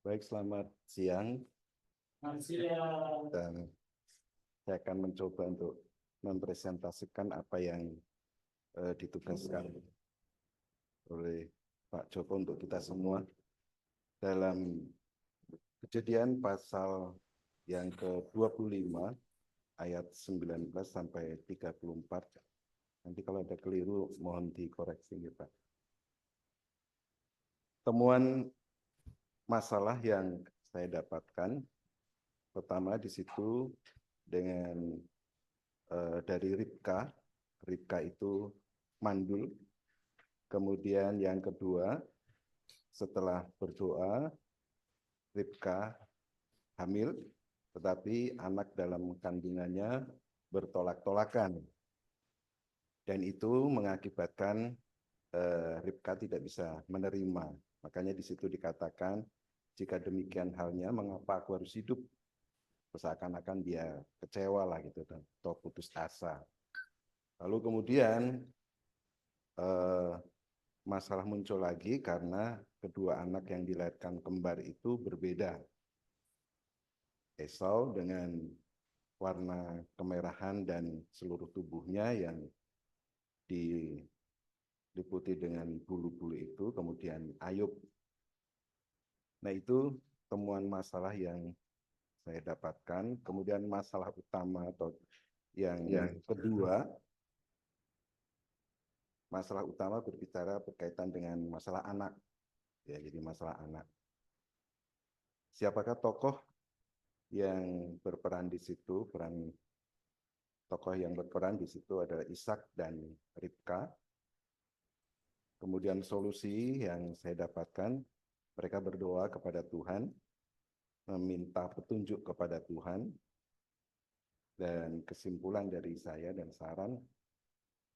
Baik, selamat siang. Dan saya akan mencoba untuk mempresentasikan apa yang ditugaskan oleh Pak Joko untuk kita semua dalam Kejadian pasal yang ke-25 ayat 19 sampai 34. Nanti kalau ada keliru mohon dikoreksi ya Pak. Temuan masalah yang saya dapatkan pertama di situ dengan dari Ribka. Ribka itu mandul. Kemudian yang kedua, setelah berdoa, Ribka hamil, tetapi anak dalam kandungannya bertolak-tolakan. Dan itu mengakibatkan Ribka tidak bisa menerima. Makanya di situ dikatakan, jika demikian halnya, mengapa aku harus hidup? Seakan-akan dia kecewa lah gitu, atau putus asa. Lalu kemudian masalah muncul lagi karena kedua anak yang dilahirkan kembar itu berbeda. Esau dengan warna kemerahan dan seluruh tubuhnya yang diliputi dengan bulu-bulu itu, kemudian Ayub. Nah itu temuan masalah yang saya dapatkan. Kemudian masalah utama atau yang kedua, masalah utama berbicara berkaitan dengan masalah anak. Ya, jadi masalah anak. Siapakah tokoh yang berperan di situ? Tokoh yang berperan di situ adalah Ishak dan Ribka. Kemudian solusi yang saya dapatkan, mereka berdoa kepada Tuhan, meminta petunjuk kepada Tuhan, dan kesimpulan dari saya dan saran,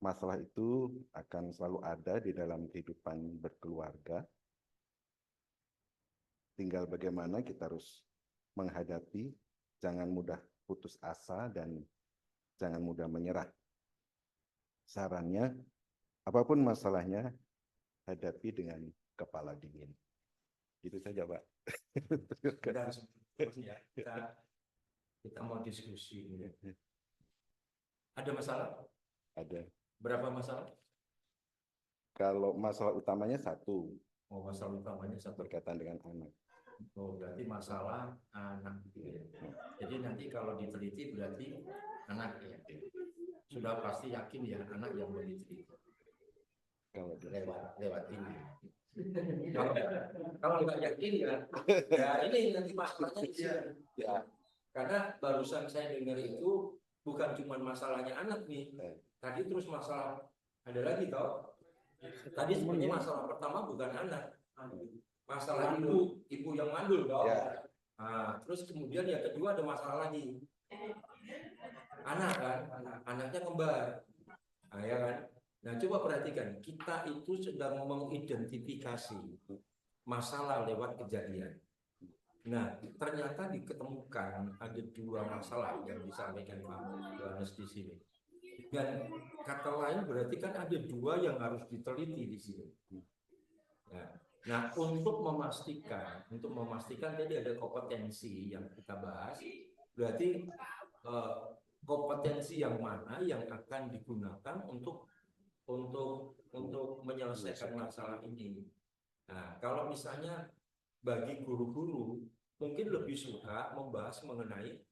masalah itu akan selalu ada di dalam kehidupan berkeluarga. Tinggal bagaimana kita harus menghadapi, jangan mudah putus asa dan jangan mudah menyerah. Sarannya, apapun masalahnya, hadapi dengan kepala dingin. Itu saja, Pak. Kita mau diskusi. Ada masalah? Ada. Berapa masalah? Kalau masalah utamanya satu. Oh, masalah utamanya satu. Berkaitan dengan anak. Oh, berarti masalah anak. Jadi nanti kalau diteliti berarti anak ya. Sudah pasti yakin ya anak yang mau diteliti. Kalau lewat ini. Kalau nggak yakin ya ini nanti masalahnya di sini. Ya. Karena barusan saya dengar itu bukan cuma masalahnya anak nih. Tadi terus masalah ada lagi toh. Tadi sebenarnya masalah pertama bukan anak. Masalah ibu yang mandul toh. Ya. Nah, terus kemudian yang kedua ada masalah lagi. Anak kan, anaknya kembar. Nah, ya kan? Nah, coba perhatikan, kita itu sedang mengidentifikasi masalah lewat kejadian. Nah, ternyata diketemukan ada dua masalah yang disampaikan Pak Yohanes di sini. Dan kata lain berarti kan ada dua yang harus diteliti di sini. Nah, untuk memastikan tadi ada kompetensi yang kita bahas, berarti kompetensi yang mana yang akan digunakan untuk menyelesaikan masalah ini. Nah, kalau misalnya bagi guru-guru mungkin lebih suka membahas mengenai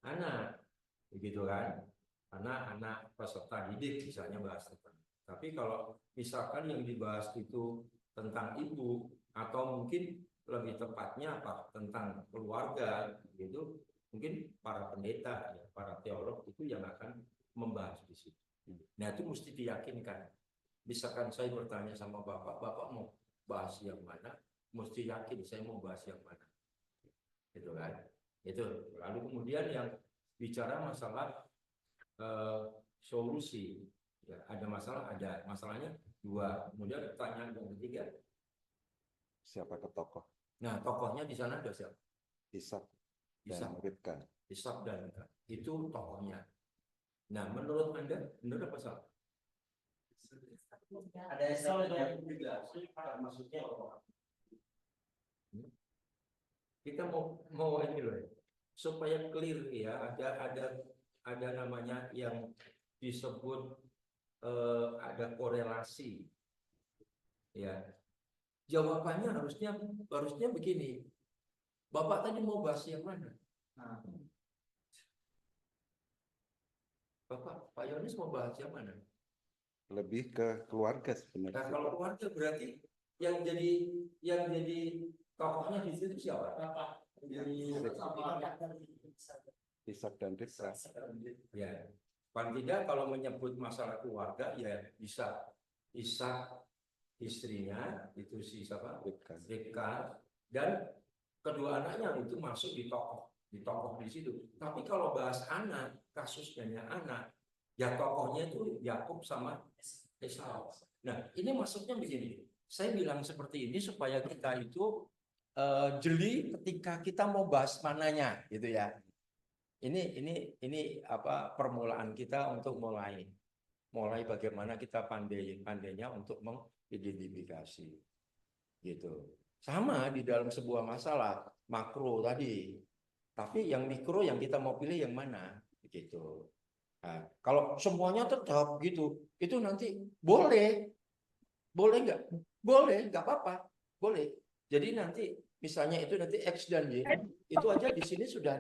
anak, begitu kan? Karena anak peserta didik misalnya bahas tentang. Tapi kalau misalkan yang dibahas itu tentang ibu atau mungkin lebih tepatnya apa tentang keluarga, gitu, mungkin para pendeta, ya, para teolog itu yang akan membahas di situ. Nah, itu mesti diyakinkan. Misalkan saya bertanya sama Bapak mau bahas yang mana? Mesti yakin saya mau bahas yang mana. Gitu kan? Itu. Lalu kemudian yang bicara masalah solusi. Ya, ada masalahnya dua. Kemudian pertanyaan yang ketiga. Siapa ke tokoh? Nah, tokohnya di sana ada siapa? Ishak dan Ribka. Ishak dan Ribka. Itu tokohnya. Nah, menurut Anda, benar apa salah? Ada Esau yang juga, maksudnya kita mau ini loh, supaya clear ya, ada namanya yang disebut ada korelasi. Ya, jawabannya harusnya begini. Bapak tadi mau bahas yang mana? Nah, Pak Yonis mau bahas yang mana? Lebih ke keluarga sebenarnya. Nah, kalau keluarga berarti yang jadi tokohnya di situ siapa? Bapak. Ishak dan Rifka. Ya, paling tidak kalau menyebut masalah keluarga ya bisa Ishak, istrinya itu si siapa? Rifka, dan kedua anaknya itu masuk di tokoh di situ. Tapi kalau bahas anak, kasusnya anak, ya tokohnya itu Yakub sama Esau. Nah, ini maksudnya begini. Saya bilang seperti ini supaya kita itu jeli ketika kita mau bahas mananya, gitu ya. Ini apa permulaan kita untuk mulai bagaimana kita pandainya untuk mengidentifikasi, gitu. Sama di dalam sebuah masalah makro tadi, tapi yang mikro yang kita mau pilih yang mana, gitu. Nah, kalau semuanya tetap gitu, itu nanti boleh nggak? Boleh, nggak apa-apa, boleh. Jadi nanti misalnya itu nanti X dan Y, itu aja di sini sudah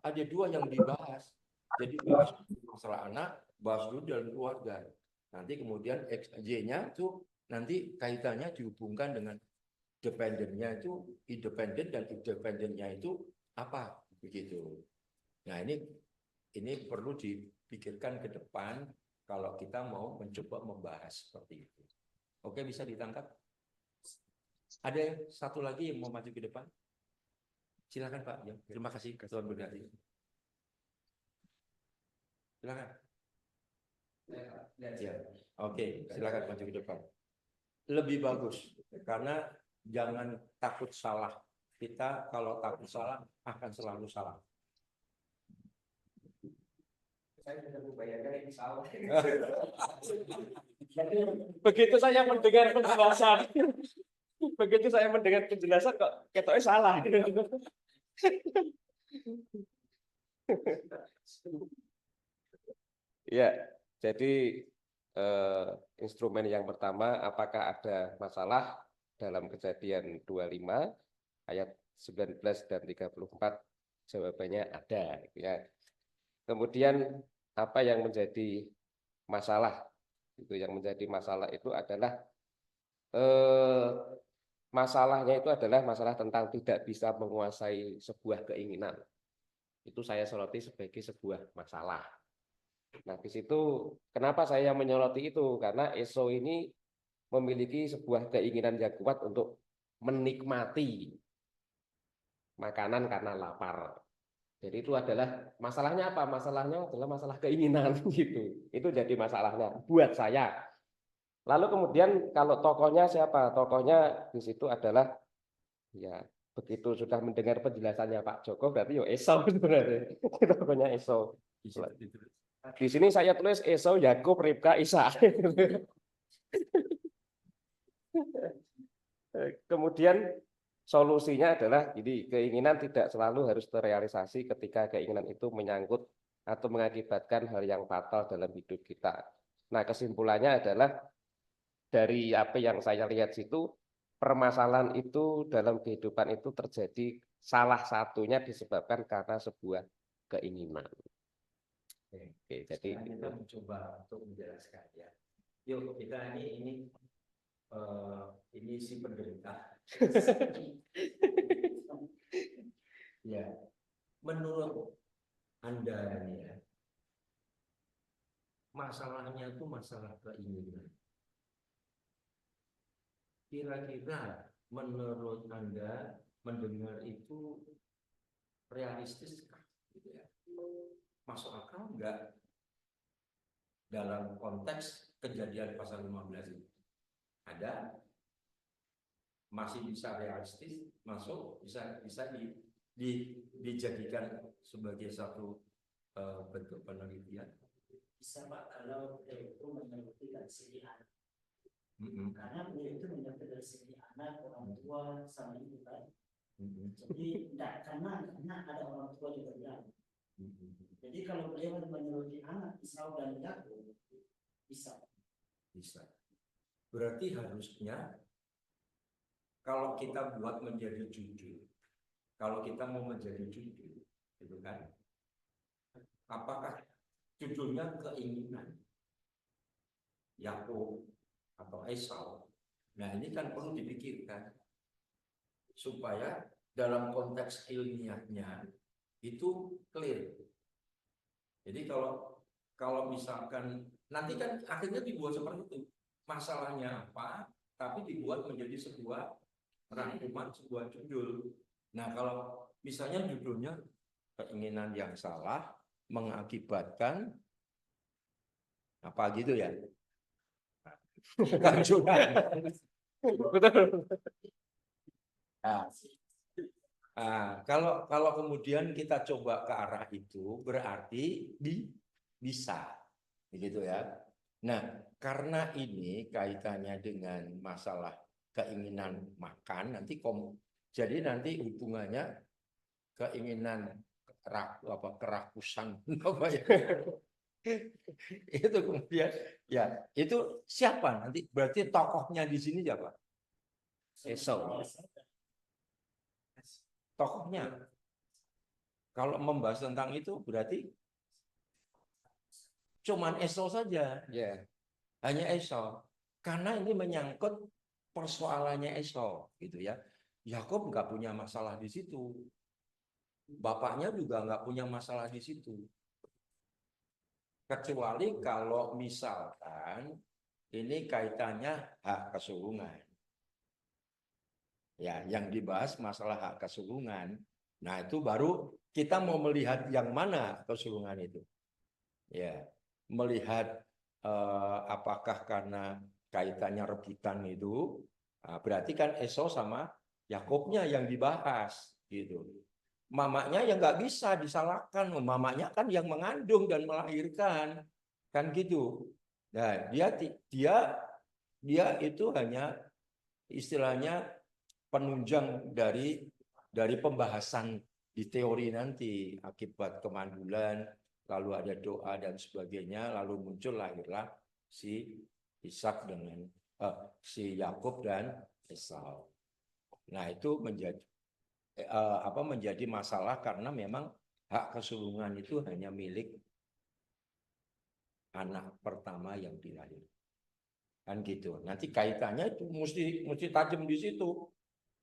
ada dua yang dibahas. Jadi bahas masalah anak, bahas dulu dalam keluarga. Nanti kemudian X, Y-nya itu nanti kaitannya dihubungkan dengan dependennya itu independen dan independennya itu apa begitu. Nah ini perlu dipikirkan ke depan kalau kita mau mencoba membahas seperti itu. Oke, bisa ditangkap? Ada satu lagi yang mau maju ke depan? Silakan Pak. Ya, terima kasih Tuan Berhati. Silakan. Ya, oke, silakan maju ke depan. Lebih bagus karena jangan takut salah. Kita kalau takut salah akan selalu salah. Saya sudah membayangkan ini salah. Begitu saya mendengar penjelasan, kok ketoknya salah. Ya, jadi instrumen yang pertama, apakah ada masalah dalam Kejadian 25 ayat 19 dan 34? Jawabannya ada, ya. Kemudian apa yang menjadi masalah? Itu yang menjadi masalah itu adalah masalahnya itu adalah masalah tentang tidak bisa menguasai sebuah keinginan. Itu saya soroti sebagai sebuah masalah. Nah, di situ kenapa saya menyoroti itu? Karena Esau ini memiliki sebuah keinginan yang kuat untuk menikmati makanan karena lapar. Jadi itu adalah masalahnya apa? Masalahnya adalah masalah keinginan gitu. Itu jadi masalahnya buat saya. Lalu kemudian kalau tokohnya siapa? Tokohnya di situ adalah ya begitu sudah mendengar penjelasannya Pak Joko berarti yo Esau sebenarnya. Tokohnya Esau. Di sini saya tulis Esau, Yakub, Ribka, Ishak. Kemudian solusinya adalah jadi keinginan tidak selalu harus terrealisasi ketika keinginan itu menyangkut atau mengakibatkan hal yang fatal dalam hidup kita. Nah, kesimpulannya adalah dari apa yang saya lihat situ, permasalahan itu dalam kehidupan itu terjadi salah satunya disebabkan karena sebuah keinginan. Oke, jadi kita mencoba untuk menjelaskan ya. Yuk kita ini si penderita. Ya, menurut Anda ini ya, masalahnya itu masalah keinginan. Kira-kira menurut Anda mendengar itu realistis gitu ya? Masuk akal enggak dalam konteks kejadian pasal 15 itu? Ada, masih bisa realistis, masuk, bisa dijadikan sebagai satu bentuk penelitian. Bisa Pak, kalau itu menyebutkan dari segi anak. Karena itu menyebutkan dari segi anak, orang tua, sama ibu kan. Jadi karena ada orang tua juga bilang. Jadi kalau beliau menyeruti anak Esau dan Yakub bisa. Bisa. Berarti harusnya kalau kita buat menjadi judul, kalau kita mau menjadi judul, gitu kan? Apakah judulnya keinginan Yakub atau Esau? Nah, ini kan perlu dipikirkan supaya dalam konteks ilmiahnya itu clear. Jadi kalau misalkan nanti kan akhirnya dibuat seperti itu, masalahnya apa, tapi dibuat menjadi sebuah rangkuman, sebuah judul. Nah, kalau misalnya judulnya keinginan yang salah mengakibatkan apa gitu ya? Kehancuran. Betul. Kalau kemudian kita coba ke arah itu berarti bisa, begitu ya. Nah, karena ini kaitannya dengan masalah keinginan makan, jadi nanti hubungannya keinginan kerakusan apa ya? Itu kemudian ya itu siapa nanti? Berarti tokohnya di sini siapa? Esau. Tokohnya. Kalau membahas tentang itu berarti cuman Esau saja. Ya. Hanya Esau. Karena ini menyangkut persoalannya Esau gitu ya. Yakub nggak punya masalah di situ. Bapaknya juga nggak punya masalah di situ. Kecuali kalau misalkan ini kaitannya hak kesulungan. Ya, yang dibahas masalah hak kesulungan. Nah, itu baru kita mau melihat yang mana kesulungan itu. Ya, melihat apakah karena kaitannya rebutan itu, berarti kan Esau sama Yakobnya yang dibahas gitu. Mamanya yang nggak bisa disalahkan, mamanya kan yang mengandung dan melahirkan, kan gitu. Nah, dia itu hanya istilahnya penunjang dari pembahasan di teori nanti akibat kemandulan, lalu ada doa dan sebagainya, lalu muncul lahirlah si Ishak dengan si Yakub dan Esau. Nah, itu menjadi masalah karena memang hak kesulungan itu hanya milik anak pertama yang dilahirkan. Kan gitu. Nanti kaitannya itu mesti tajam di situ.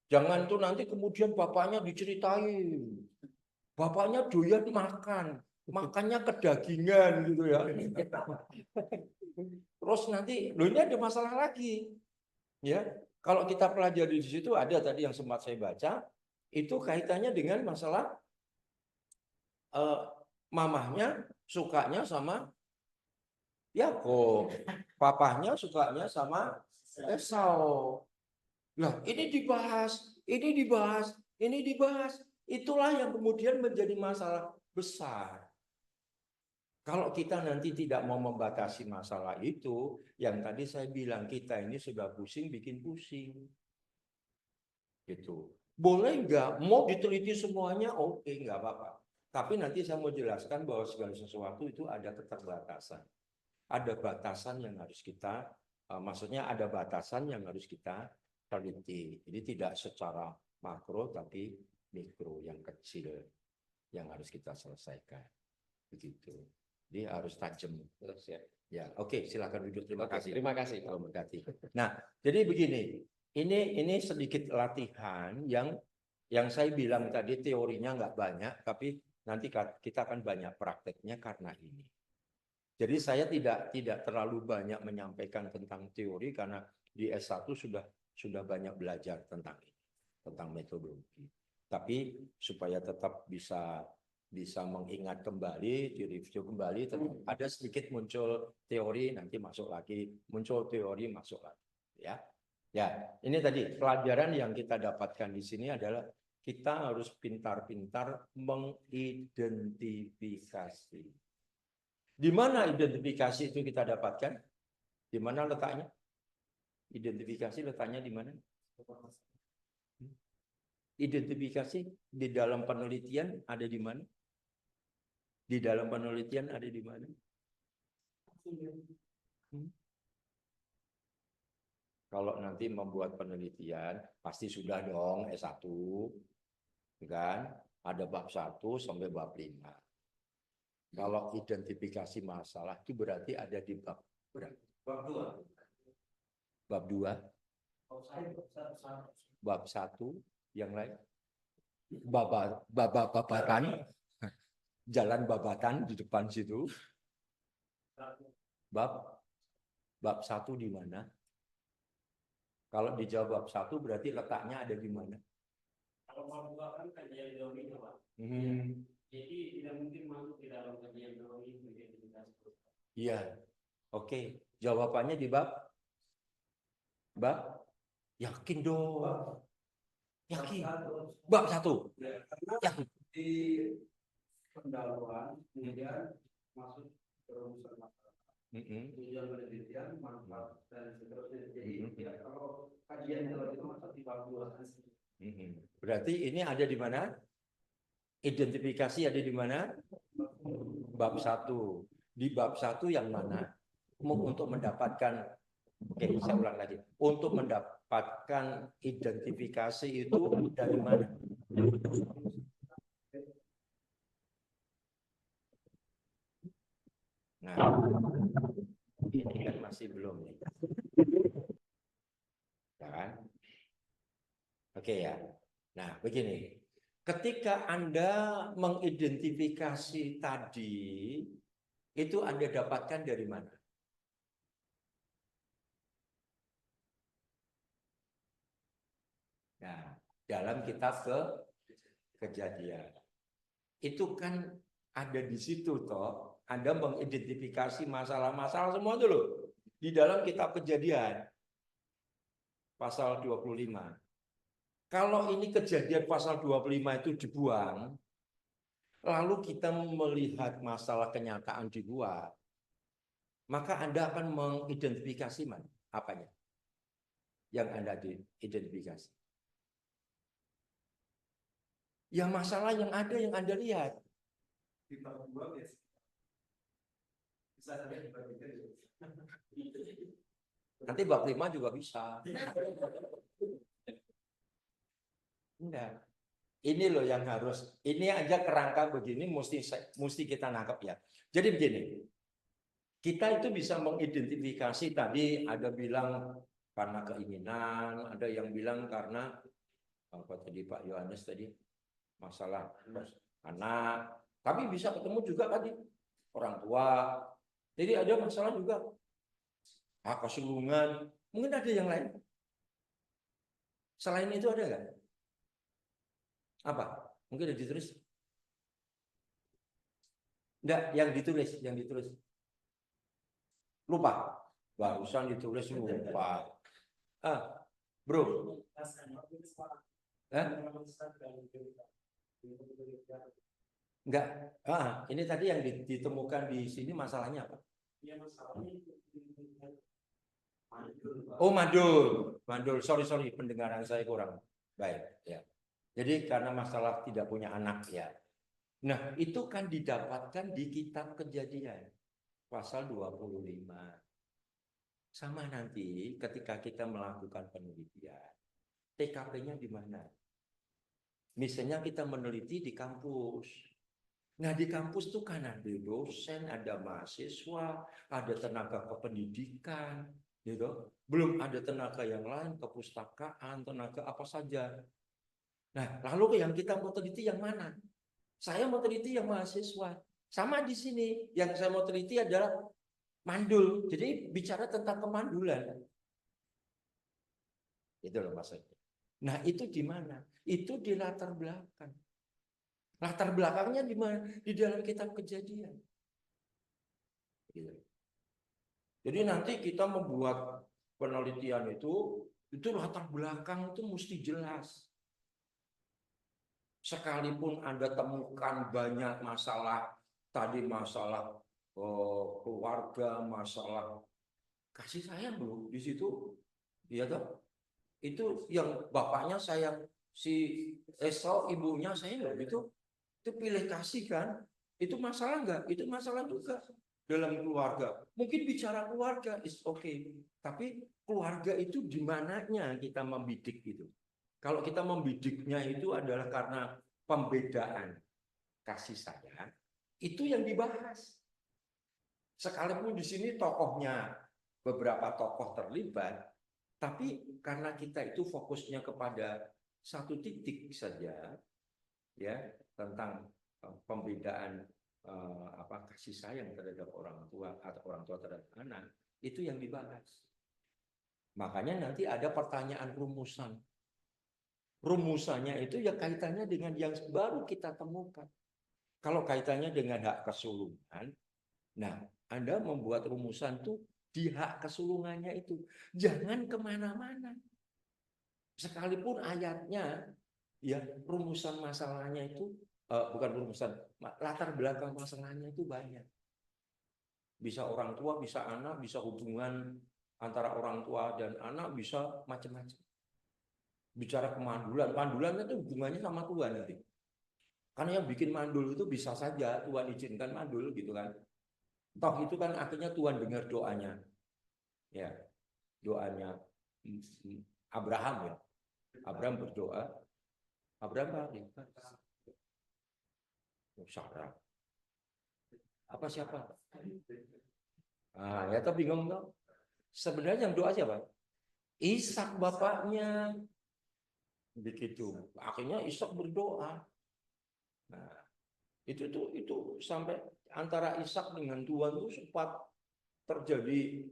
Jangan tuh nanti kemudian bapaknya diceritain. Bapaknya doyan makannya kedagingan gitu ya. Terus nanti ini ada masalah lagi. Ya, kalau kita pelajari di situ ada tadi yang sempat saya baca, itu kaitannya dengan masalah mamahnya sukanya sama Yakub, papahnya sukanya sama Esau. Nah, ini dibahas. Itulah yang kemudian menjadi masalah besar. Kalau kita nanti tidak mau membatasi masalah itu, yang tadi saya bilang kita ini sudah pusing bikin pusing. Gitu. Boleh nggak? Mau diteliti semuanya? Oke, nggak apa-apa. Tapi nanti saya mau jelaskan bahwa segala sesuatu itu ada keterbatasan. Ada batasan yang harus kita, maksudnya ada batasan yang harus kita teliti. Jadi tidak secara makro tapi mikro yang kecil yang harus kita selesaikan. Begitu. Jadi harus tajam. Ya, oke, silakan duduk. Terima kasih. Terima kasih. Nah, jadi begini. Ini sedikit latihan yang saya bilang tadi teorinya nggak banyak, tapi nanti kita akan banyak prakteknya karena ini. Jadi saya tidak terlalu banyak menyampaikan tentang teori karena di S1 sudah banyak belajar tentang ini, tentang metodologi. Tapi supaya tetap bisa mengingat kembali, direview kembali, tetap ada sedikit muncul teori, nanti masuk lagi, muncul teori, masuk lagi. Ya, ini tadi pelajaran yang kita dapatkan di sini adalah kita harus pintar-pintar mengidentifikasi. Di mana identifikasi itu kita dapatkan? Di mana letaknya? Identifikasi letaknya di mana? Identifikasi di dalam penelitian ada di mana? Di dalam penelitian ada di mana? Kalau nanti membuat penelitian, pasti sudah dong S1, kan? Ada bab 1 sampai bab 5. Kalau identifikasi masalah itu berarti ada di bab berapa? Bab 2. Bab 2, bab 1, yang lain? Babatan, jalan babatan di depan situ. Bab 1 di mana? Kalau dijawab bab 1 berarti letaknya ada di mana? Kalau bab 2 kan kajian teori, Pak. Jadi tidak mungkin masuk di dalam kajian teori identitas. Iya. Oke, jawabannya di bab yakin dong. Yakin. Bab 1. Yakin. Di pendahuluan kemudian masuk ke rumusan masalah. Tujuan penelitian, manfaat dan seterusnya. Jadi ya, kalau kajian teori itu masuk di bab 2. Berarti ini ada di mana? Identifikasi ada di mana? Bab 1. Di bab 1 yang mana? Untuk mendapatkan, oke, saya ulang lagi. Untuk mendapatkan identifikasi itu dari mana? Nah, ini kan masih belum nih. Ya kan? Oke ya. Nah, begini. Ketika Anda mengidentifikasi tadi, itu Anda dapatkan dari mana? Nah, dalam kitab Kejadian. Itu kan ada di situ toh. Anda mengidentifikasi masalah-masalah semua itu loh. Di dalam kitab Kejadian. Pasal 25. Kalau ini Kejadian pasal 25 itu dibuang, lalu kita melihat masalah kenyataan di luar, maka Anda akan mengidentifikasi mana? Apanya? Yang Anda identifikasi. Ya masalah yang ada yang Anda lihat. Di bab 2 biasa. Bisa saja di bab 3. Nanti bab 5 juga bisa. Enggak. Ini loh yang harus, ini aja kerangka begini mesti kita nangkep ya. Jadi begini, kita itu bisa mengidentifikasi tadi ada bilang karena keinginan, ada yang bilang karena apa tadi Pak Yohanes tadi masalah anak, tapi bisa ketemu juga tadi orang tua. Jadi ada masalah juga kesulungan, mungkin ada yang lain. Selain itu ada nggak? Apa? Mungkin ada ditulis? Enggak, yang ditulis. Lupa. Barusan ditulis lupa. Bro. Enggak. Ini tadi yang ditemukan di sini masalahnya apa? Oh, mandul. Sorry, pendengaran saya kurang baik. Ya. Jadi karena masalah tidak punya anak ya. Nah, itu kan didapatkan di kitab Kejadian pasal 25. Sama nanti ketika kita melakukan penelitian, TKP-nya di mana? Misalnya kita meneliti di kampus. Nah, di kampus itu kan ada dosen, ada mahasiswa, ada tenaga kependidikan, gitu. Belum ada tenaga yang lain, kepustakaan, tenaga apa saja. Nah, lalu yang kita mau teliti yang mana? Saya mau teliti yang mahasiswa. Sama di sini, yang saya mau teliti adalah mandul. Jadi bicara tentang kemandulan. Itu loh maksudnya. Nah, itu di mana? Itu di latar belakang. Latar belakangnya di mana? Di dalam kitab Kejadian. Gitu. Jadi nanti kita membuat penelitian itu latar belakang itu mesti jelas. Sekalipun Anda temukan banyak masalah, tadi masalah keluarga, masalah kasih sayang loh di situ, ya toh. Itu yang bapaknya sayang si Esau ibunya saya loh itu pilih kasih kan, itu masalah nggak? Itu masalah juga dalam keluarga. Mungkin bicara keluarga is okay, tapi keluarga itu di mananya kita membidik itu. Kalau kita membidiknya itu adalah karena pembedaan kasih sayang, itu yang dibahas. Sekalipun di sini tokohnya beberapa tokoh terlibat, tapi karena kita itu fokusnya kepada satu titik saja, ya, tentang pembedaan kasih sayang terhadap orang tua atau orang tua terhadap anak, itu yang dibahas. Makanya nanti ada pertanyaan rumusan. Rumusannya itu ya kaitannya dengan yang baru kita temukan. Kalau kaitannya dengan hak kesulungan, nah Anda membuat rumusan tuh di hak kesulungannya itu. Jangan kemana-mana. Sekalipun ayatnya, ya rumusan masalahnya itu, bukan rumusan, latar belakang masalahnya itu banyak. Bisa orang tua, bisa anak, bisa hubungan antara orang tua dan anak, bisa macam-macam. Bicara kemandulan, mandulan itu hubungannya sama Tuhan nanti. Karena yang bikin mandul itu bisa saja Tuhan izinkan mandul gitu kan. Toh itu kan akhirnya Tuhan dengar doanya. Ya, doanya Abraham ya. Abraham berdoa. Abraham apa? Sarah. Apa siapa? Ya tapi bingung tuh. Sebenarnya yang doa siapa? Ishak bapaknya. Begitu. Akhirnya Ishak berdoa. Nah, itu sampai antara Ishak dengan Tuhan itu sempat terjadi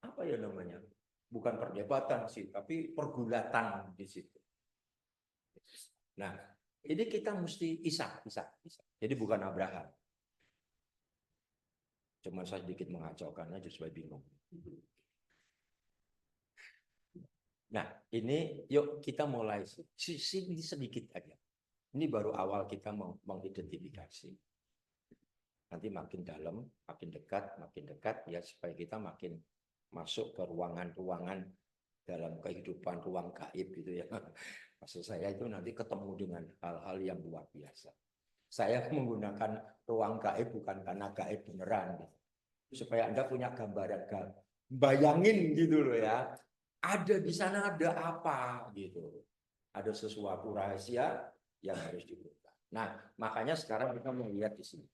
apa ya namanya? Bukan perdebatan sih, tapi pergulatan di situ. Nah, ini kita mesti Ishak. Jadi bukan Abraham. Cuma saya sedikit mengacaukan aja supaya bingung. Nah, ini yuk kita mulai sini sedikit aja. Ini baru awal kita mau mengidentifikasi. Nanti makin dalam, makin dekat ya supaya kita makin masuk ke ruangan-ruangan dalam kehidupan ruang gaib gitu ya. Maksud saya itu nanti ketemu dengan hal-hal yang luar biasa. Saya menggunakan ruang gaib bukan karena gaib beneran gitu. Supaya Anda punya gambaran, bayangin gitu loh ya. Ada di sana ada apa gitu. Ada sesuatu rahasia yang harus dibuka. Nah, makanya sekarang kita mau lihat di sini.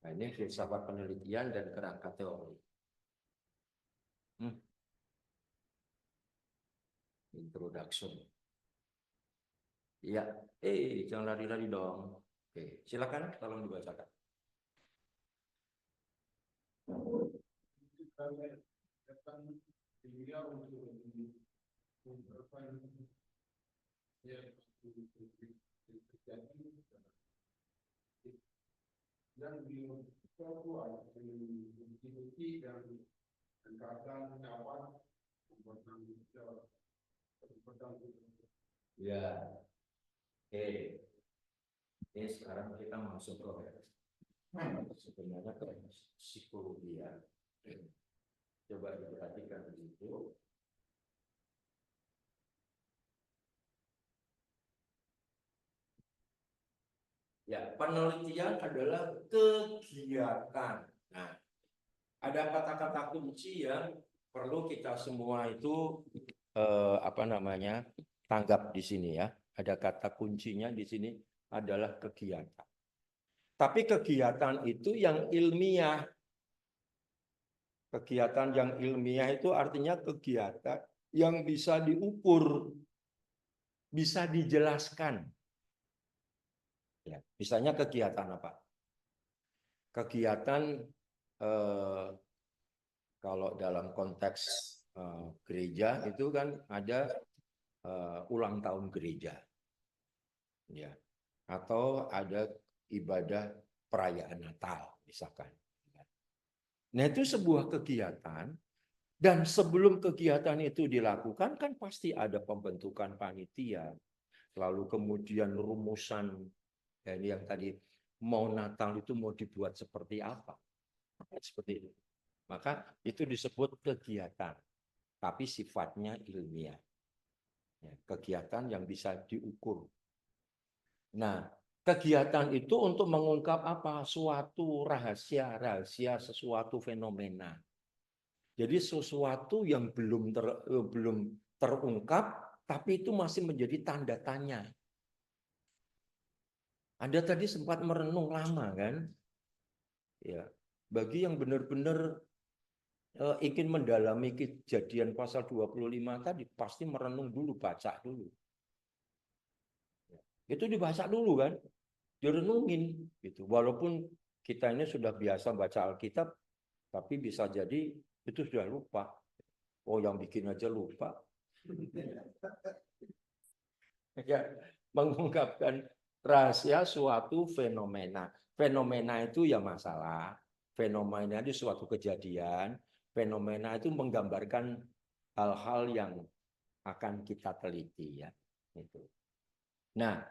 Nah, ini filsafat penelitian dan kerangka teori. Introduction. Iya, jangan lari-lari dong. Oke, silakan tolong dibacakan. Dan di suatu institusi dan keadaan kawan Ya, oke. Ini sekarang kita masuk ke sebenarnya ke psikologi ya. Coba diperhatikan di situ. Ya, penelitian adalah kegiatan. Nah, ada kata-kata kunci yang perlu kita semua itu tanggap di sini ya. Ada kata kuncinya di sini adalah kegiatan. Tapi kegiatan itu yang ilmiah. Kegiatan yang ilmiah itu artinya kegiatan yang bisa diukur, bisa dijelaskan. Ya, misalnya kegiatan apa? Kegiatan kalau dalam konteks gereja itu kan ada ulang tahun gereja, ya, atau ada ibadah perayaan Natal misalkan. Nah itu sebuah kegiatan dan sebelum kegiatan itu dilakukan kan pasti ada pembentukan panitia, lalu kemudian rumusan yang tadi mau Natal itu mau dibuat seperti apa, seperti itu. Maka itu disebut kegiatan, tapi sifatnya ilmiah. Ya, kegiatan yang bisa diukur. Nah, kegiatan itu untuk mengungkap apa? Suatu rahasia sesuatu fenomena. Jadi sesuatu yang belum terungkap, tapi itu masih menjadi tanda tanya. Anda tadi sempat merenung lama kan? Ya, bagi yang benar-benar ingin mendalami kejadian pasal 25 tadi, pasti merenung dulu, baca dulu. Itu dibaca dulu kan, direnungin gitu. Walaupun kita ini sudah biasa baca Alkitab, tapi bisa jadi itu sudah lupa. Oh, yang bikin aja lupa. Ya, mengungkapkan rahasia suatu fenomena. Fenomena itu ya masalah. Fenomena itu suatu kejadian. Fenomena itu menggambarkan hal-hal yang akan kita teliti ya. Itu. Nah,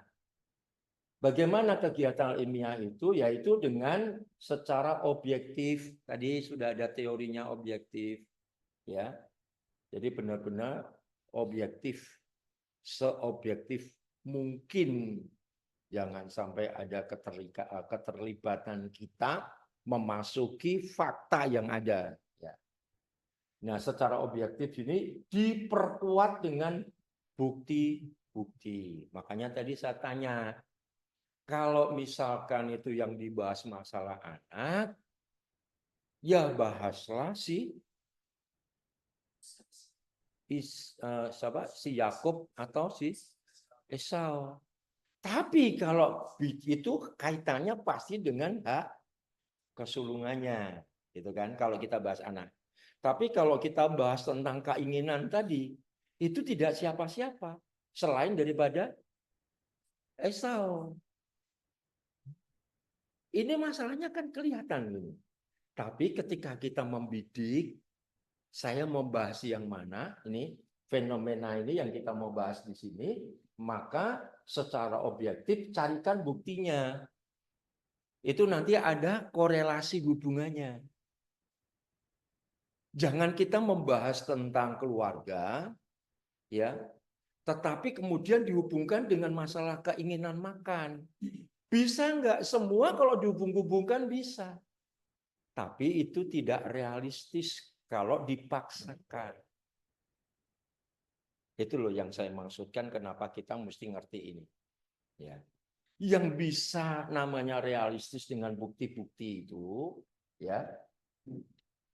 bagaimana kegiatan ilmiah itu? Yaitu dengan secara objektif. Tadi sudah ada teorinya objektif, ya. Jadi benar-benar objektif, seobjektif mungkin. Jangan sampai ada keterlibatan kita memasuki fakta yang ada. Ya. Nah, secara objektif ini diperkuat dengan bukti-bukti. Makanya tadi saya tanya, kalau misalkan itu yang dibahas masalah anak, ya bahaslah si Yakub atau si Esau. Tapi kalau itu kaitannya pasti dengan hak kesulungannya, gitu kan? Kalau kita bahas anak. Tapi kalau kita bahas tentang keinginan tadi, itu tidak siapa-siapa selain daripada Esau. Ini masalahnya kan kelihatan. Tapi ketika kita membidik, saya mau bahas yang mana? Ini fenomena ini yang kita mau bahas di sini, maka secara objektif carikan buktinya. Itu nanti ada korelasi hubungannya. Jangan kita membahas tentang keluarga, ya, tetapi kemudian dihubungkan dengan masalah keinginan makan. Bisa nggak? Semua kalau dihubung-hubungkan bisa. Tapi itu tidak realistis kalau dipaksakan. Itu loh yang saya maksudkan kenapa kita mesti ngerti ini. Ya. Yang bisa namanya realistis dengan bukti-bukti itu, ya.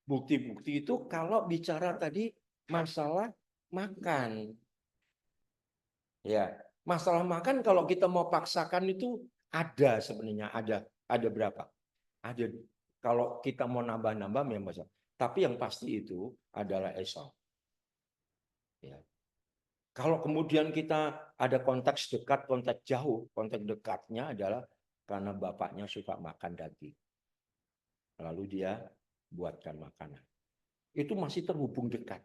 Bukti-bukti itu kalau bicara tadi masalah makan. Ya, masalah makan kalau kita mau paksakan itu ada sebenarnya, ada berapa? Ada, kalau kita mau nambah-nambah memang bisa. Tapi yang pasti itu adalah Esau. Ya. Kalau kemudian kita ada konteks dekat, konteks jauh, konteks dekatnya adalah karena bapaknya suka makan daging. Lalu dia buatkan makanan. Itu masih terhubung dekat.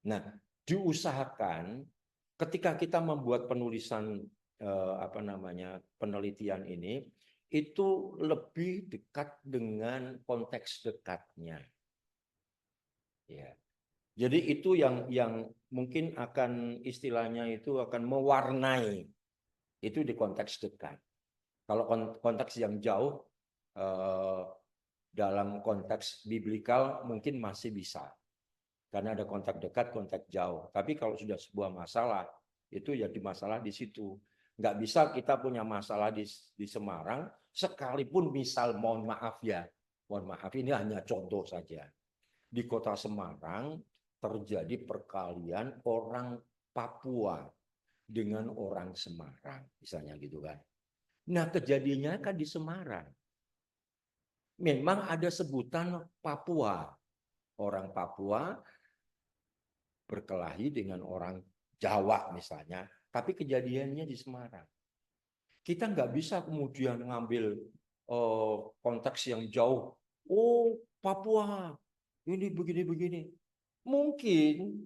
Nah, diusahakan ketika kita membuat penulisan penelitian ini, itu lebih dekat dengan konteks dekatnya. Ya. Jadi itu yang mungkin akan istilahnya itu akan mewarnai itu di konteks dekat. Kalau konteks yang jauh dalam konteks biblikal mungkin masih bisa. Karena ada konteks dekat, konteks jauh. Tapi kalau sudah sebuah masalah, itu ya di masalah di situ. Nggak bisa kita punya masalah di Semarang, sekalipun misal mohon maaf ini hanya contoh saja. Di kota Semarang terjadi perkalian orang Papua dengan orang Semarang, misalnya gitu kan. Nah, kejadiannya kan di Semarang. Memang ada sebutan Papua. Orang Papua berkelahi dengan orang Jawa misalnya, tapi kejadiannya di Semarang. Kita nggak bisa kemudian ngambil konteks yang jauh. Oh, Papua, ini begini-begini. Mungkin,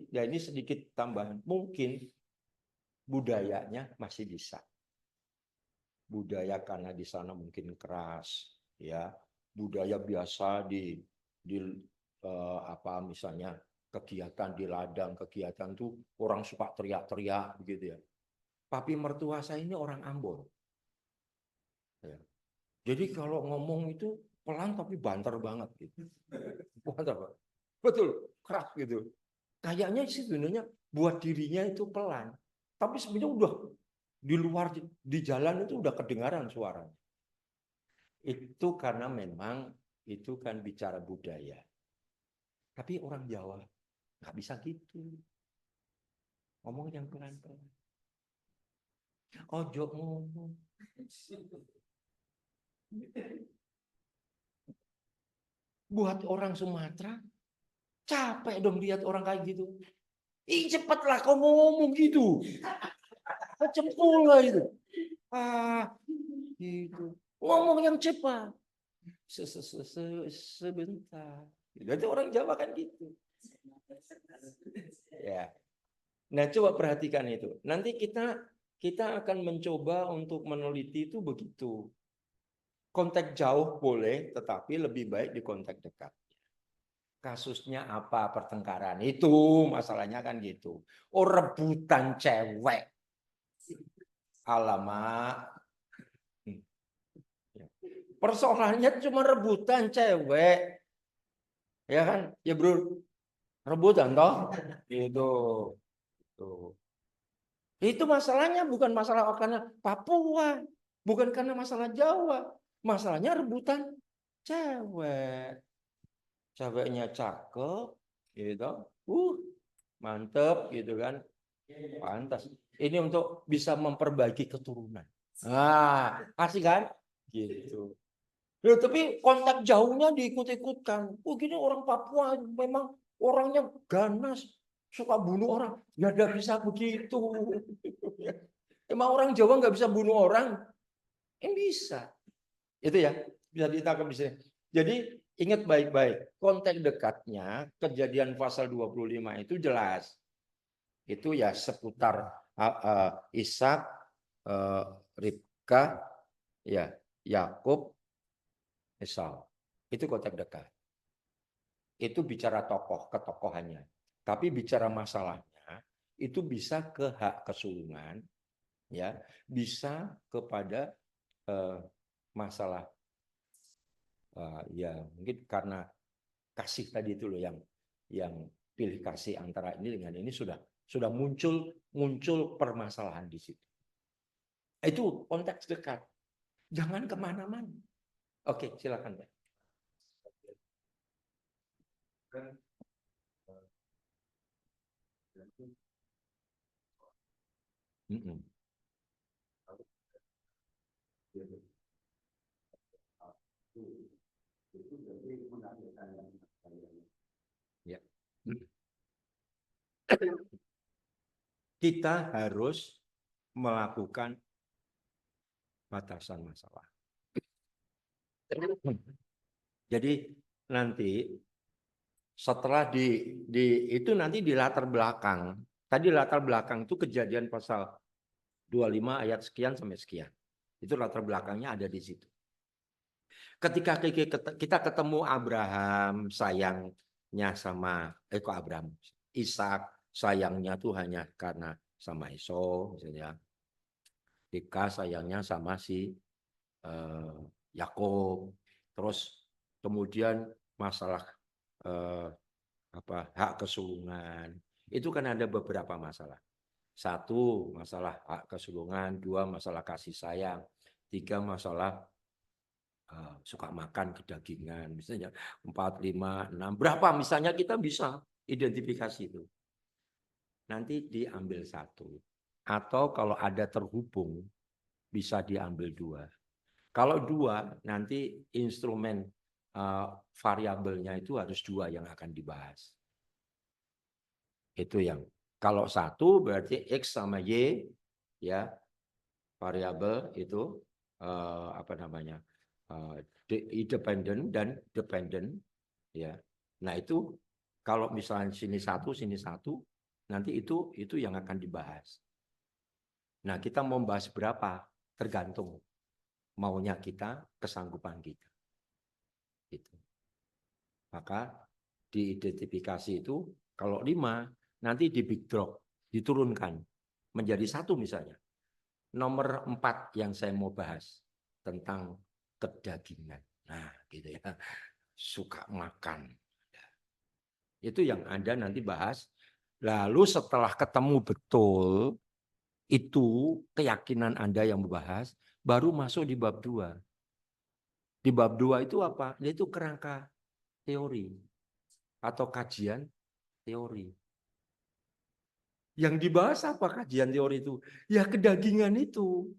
ya ini sedikit tambahan, mungkin budayanya masih bisa. Budaya karena di sana mungkin keras, ya. budaya biasa di apa misalnya kegiatan di ladang, kegiatan tuh orang suka teriak-teriak begitu ya. Papi mertua saya ini orang Ambon. Ya. Jadi kalau ngomong itu pelan tapi banter banget gitu. Banter, Pak. Betul, keras gitu. Kayaknya sih sebenarnya buat dirinya itu pelan. Tapi sebenarnya udah di luar di jalan itu udah kedengaran suaranya. Itu karena memang itu kan bicara budaya. Tapi orang Jawa nggak bisa gitu. Ngomong yang pelan-pelan. Ojo ngomong. Buat orang Sumatera, capek dong lihat orang kayak gitu. Ih, cepatlah kau ngomong gitu. Cepul lah itu. Gitu. Ngomong yang cepat. Sebentar. Itu orang Jawa kan gitu. Ya. Nah, coba perhatikan itu. Nanti kita akan mencoba untuk meneliti itu begitu. Konteks jauh boleh, tetapi lebih baik di konteks dekat. Kasusnya apa pertengkaran? Itu masalahnya kan gitu. Oh, rebutan cewek. Alamak. Persoalannya cuma rebutan cewek. Ya kan? Ya, Bro. Rebutan toh? Gitu. Tuh. Itu masalahnya bukan masalah karena Papua, bukan karena masalah Jawa. Masalahnya rebutan cewek. Ceweknya cakep, gitu. Mantep gitu kan. Pantas. Ini untuk bisa memperbaiki keturunan. Nah, asik kan? Gitu. Loh, tapi kontak jauhnya diikut-ikutkan. Oh, gini orang Papua memang orangnya ganas, suka bunuh orang. Ya udah bisa begitu. Emang orang Jawa nggak bisa bunuh orang? Bisa. Itu ya, bisa ditangkap di sini. Jadi ingat baik-baik, konteks dekatnya kejadian pasal 25 itu jelas. Itu ya seputar Ishak, Ribka, ya Yakub, Esau. Itu konteks dekat. Itu bicara tokoh, ketokohannya. Tapi bicara masalahnya, itu bisa ke hak kesulungan, ya, bisa kepada masalah, ya mungkin karena kasih tadi itu loh yang pilih kasih antara ini dengan ini sudah muncul permasalahan di situ. Itu konteks dekat. Jangan kemana-mana. Oke, silakan Pak. Ya. Kita harus melakukan batasan masalah. Jadi nanti setelah itu nanti di latar belakang. Tadi latar belakang itu kejadian pasal 25 ayat sekian sampai sekian. Itu latar belakangnya ada di situ. Ketika kita ketemu Abraham sayangnya sama Abraham, Ishak sayangnya tuh hanya karena sama Esau misalnya. Ribka sayangnya sama si Yakub. Terus kemudian masalah hak kesulungan. Itu kan ada beberapa masalah. 1 masalah hak kesulungan, 2 masalah kasih sayang, 3 masalah suka makan kedagingan, misalnya 4, 5, 6, berapa misalnya kita bisa identifikasi itu. Nanti diambil 1. Atau kalau ada terhubung, bisa diambil 2. Kalau 2, nanti instrumen variabelnya itu harus 2 yang akan dibahas. Itu yang. Kalau 1 berarti X sama Y, ya variabel itu independent dan dependent, ya. Nah itu kalau misalnya sini 1, nanti itu yang akan dibahas. Nah kita mau bahas berapa tergantung maunya kita, kesanggupan kita. Gitu. Maka diidentifikasi itu kalau 5 nanti di big drop diturunkan menjadi 1 misalnya. Nomor 4 yang saya mau bahas tentang kedagingan. Nah, gitu ya. Suka makan. Itu yang Anda nanti bahas. Lalu setelah ketemu betul itu keyakinan Anda yang membahas, baru masuk di bab 2. Di bab 2 itu apa? Itu kerangka teori atau kajian teori. Yang dibahas apa kajian teori itu? Ya kedagingan itu.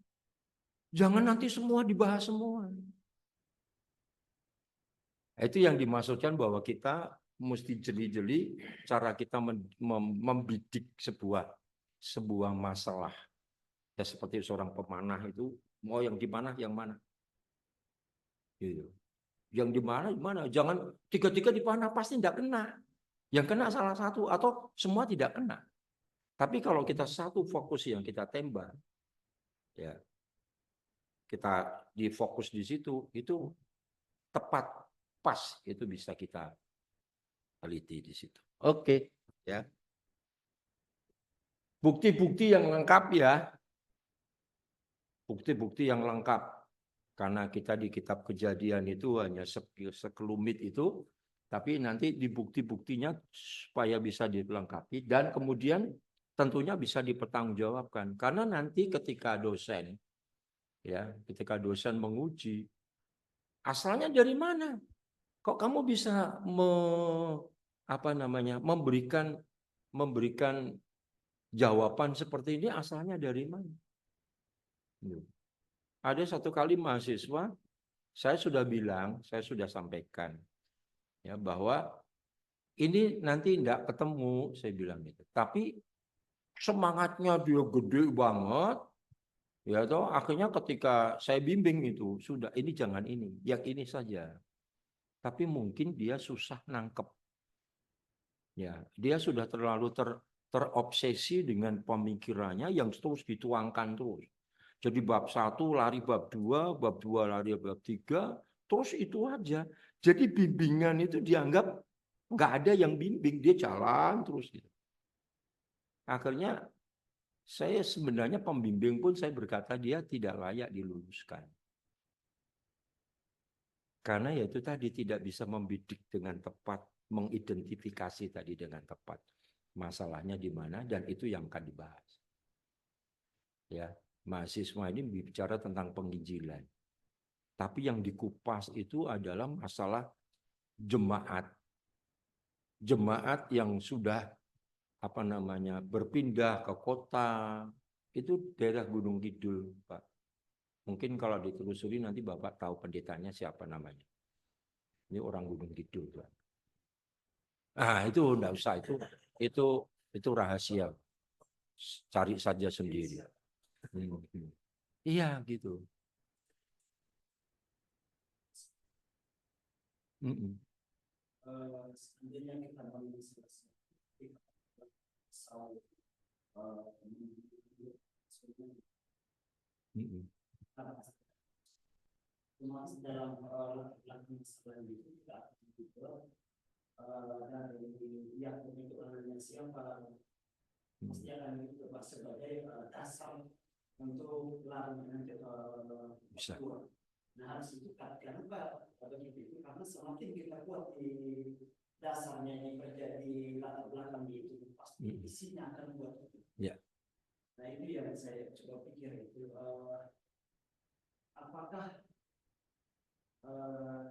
Jangan nanti semua dibahas semua. Itu yang dimaksudkan bahwa kita mesti jeli-jeli cara kita membidik sebuah masalah. Ya seperti seorang pemanah itu, mau yang di mana, yang mana. Gitu. Yang di mana. Jangan tiga-tiga dipanah, pasti tidak kena. Yang kena salah satu atau semua tidak kena. Tapi kalau kita satu fokus yang kita tembak, ya kita difokus di situ, itu tepat, pas, itu bisa kita teliti di situ. Oke, ya. Bukti-bukti yang lengkap ya. Bukti-bukti yang lengkap. Karena kita di kitab Kejadian itu hanya sekelumit itu, tapi nanti di bukti-buktinya supaya bisa dilengkapi dan kemudian tentunya bisa dipertanggungjawabkan. Karena nanti ketika dosen menguji, asalnya dari mana? Kok kamu bisa memberikan jawaban seperti ini, asalnya dari mana? Ada satu kali mahasiswa, saya sudah sampaikan ya bahwa ini nanti tidak ketemu, saya bilang gitu. Tapi semangatnya dia gede banget, ya toh akhirnya ketika saya bimbing itu sudah ini jangan ini, yang ini saja. Tapi mungkin dia susah nangkep. Ya, dia sudah terlalu terobsesi dengan pemikirannya yang terus dituangkan terus. Jadi bab 1 lari bab 2, bab 2 lari bab 3, terus itu aja. Jadi bimbingan itu dianggap nggak ada yang bimbing, dia jalan terus gitu. Akhirnya saya sebenarnya pembimbing pun saya berkata dia tidak layak diluluskan. Karena ya itu tadi tidak bisa membidik dengan tepat, mengidentifikasi tadi dengan tepat. Masalahnya di mana dan itu yang akan dibahas. Ya. Mahasiswa ini bicara tentang penginjilan. Tapi yang dikupas itu adalah masalah jemaat. Jemaat yang sudah berpindah ke kota. Itu daerah Gunung Kidul, Pak. Mungkin kalau ditelusuri nanti Bapak tahu pendetanya siapa namanya. Ini orang Gunung Kidul, Pak. Ah, itu enggak usah, itu rahasia. Cari saja sendiri. Iya gitu. Seandainya kita dalam laki-laki itu kita juga dari yang itu siapa pasti akan itu sebagai dasar untuk larangan bisa. Nah harus itu kenapa begitu karena semakin kita kuat di dasarnya yang terjadi latar belakang itu pasti isinya akan buat itu. Ya. Nah ini yang saya coba pikir itu apakah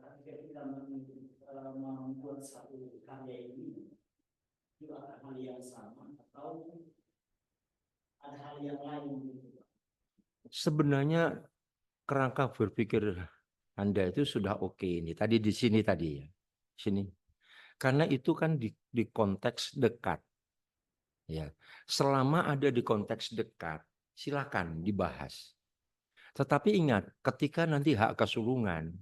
ketika kita membuat satu karya ini juga akan hal yang sama atau ada hal yang lain gitu? Sebenarnya kerangka berpikir Anda itu sudah oke ini. Tadi di sini tadi ya. Sini. Karena itu kan di konteks dekat. Ya. Selama ada di konteks dekat, silakan dibahas. Tetapi ingat, ketika nanti hak kesulungan,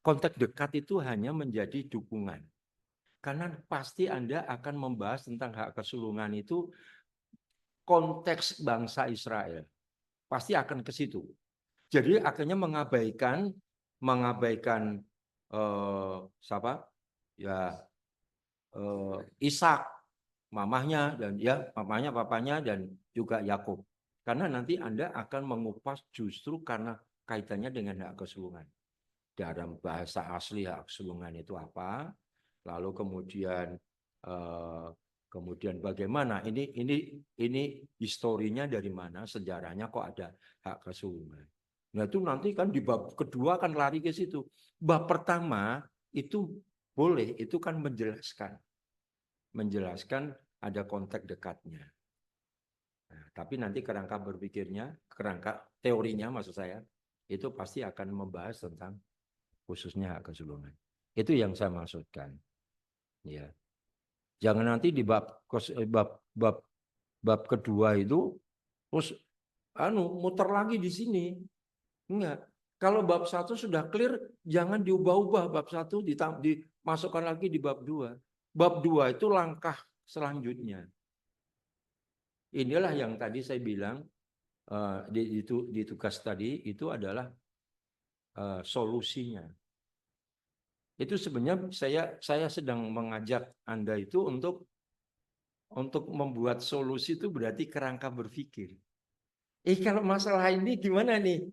konteks dekat itu hanya menjadi dukungan. Karena pasti Anda akan membahas tentang hak kesulungan itu konteks bangsa Israel. Pasti akan ke situ. Jadi akhirnya mengabaikan siapa? Ya Ishak, mamahnya dan ya mamahnya, papanya dan juga Yakub. Karena nanti Anda akan mengupas justru karena kaitannya dengan hak kesulungan. Dalam bahasa asli hak kesulungan itu apa? Lalu kemudian bagaimana ini historinya dari mana, sejarahnya kok ada hak kesulungan. Nah itu nanti kan di bab kedua kan lari ke situ. Bab pertama itu boleh, itu kan menjelaskan ada konteks dekatnya. Nah, tapi nanti kerangka berpikirnya, kerangka teorinya maksud saya, itu pasti akan membahas tentang khususnya hak kesulungan. Itu yang saya maksudkan. Ya. Jangan nanti di bab kedua itu terus muter lagi di sini. Enggak. Kalau bab 1 sudah clear, jangan diubah-ubah bab 1 dimasukkan lagi di bab 2. Bab 2 itu langkah selanjutnya. Inilah yang tadi saya bilang di tugas tadi itu adalah solusinya. Itu sebenarnya saya sedang mengajak Anda itu untuk membuat solusi itu berarti kerangka berpikir. Kalau masalah ini gimana nih?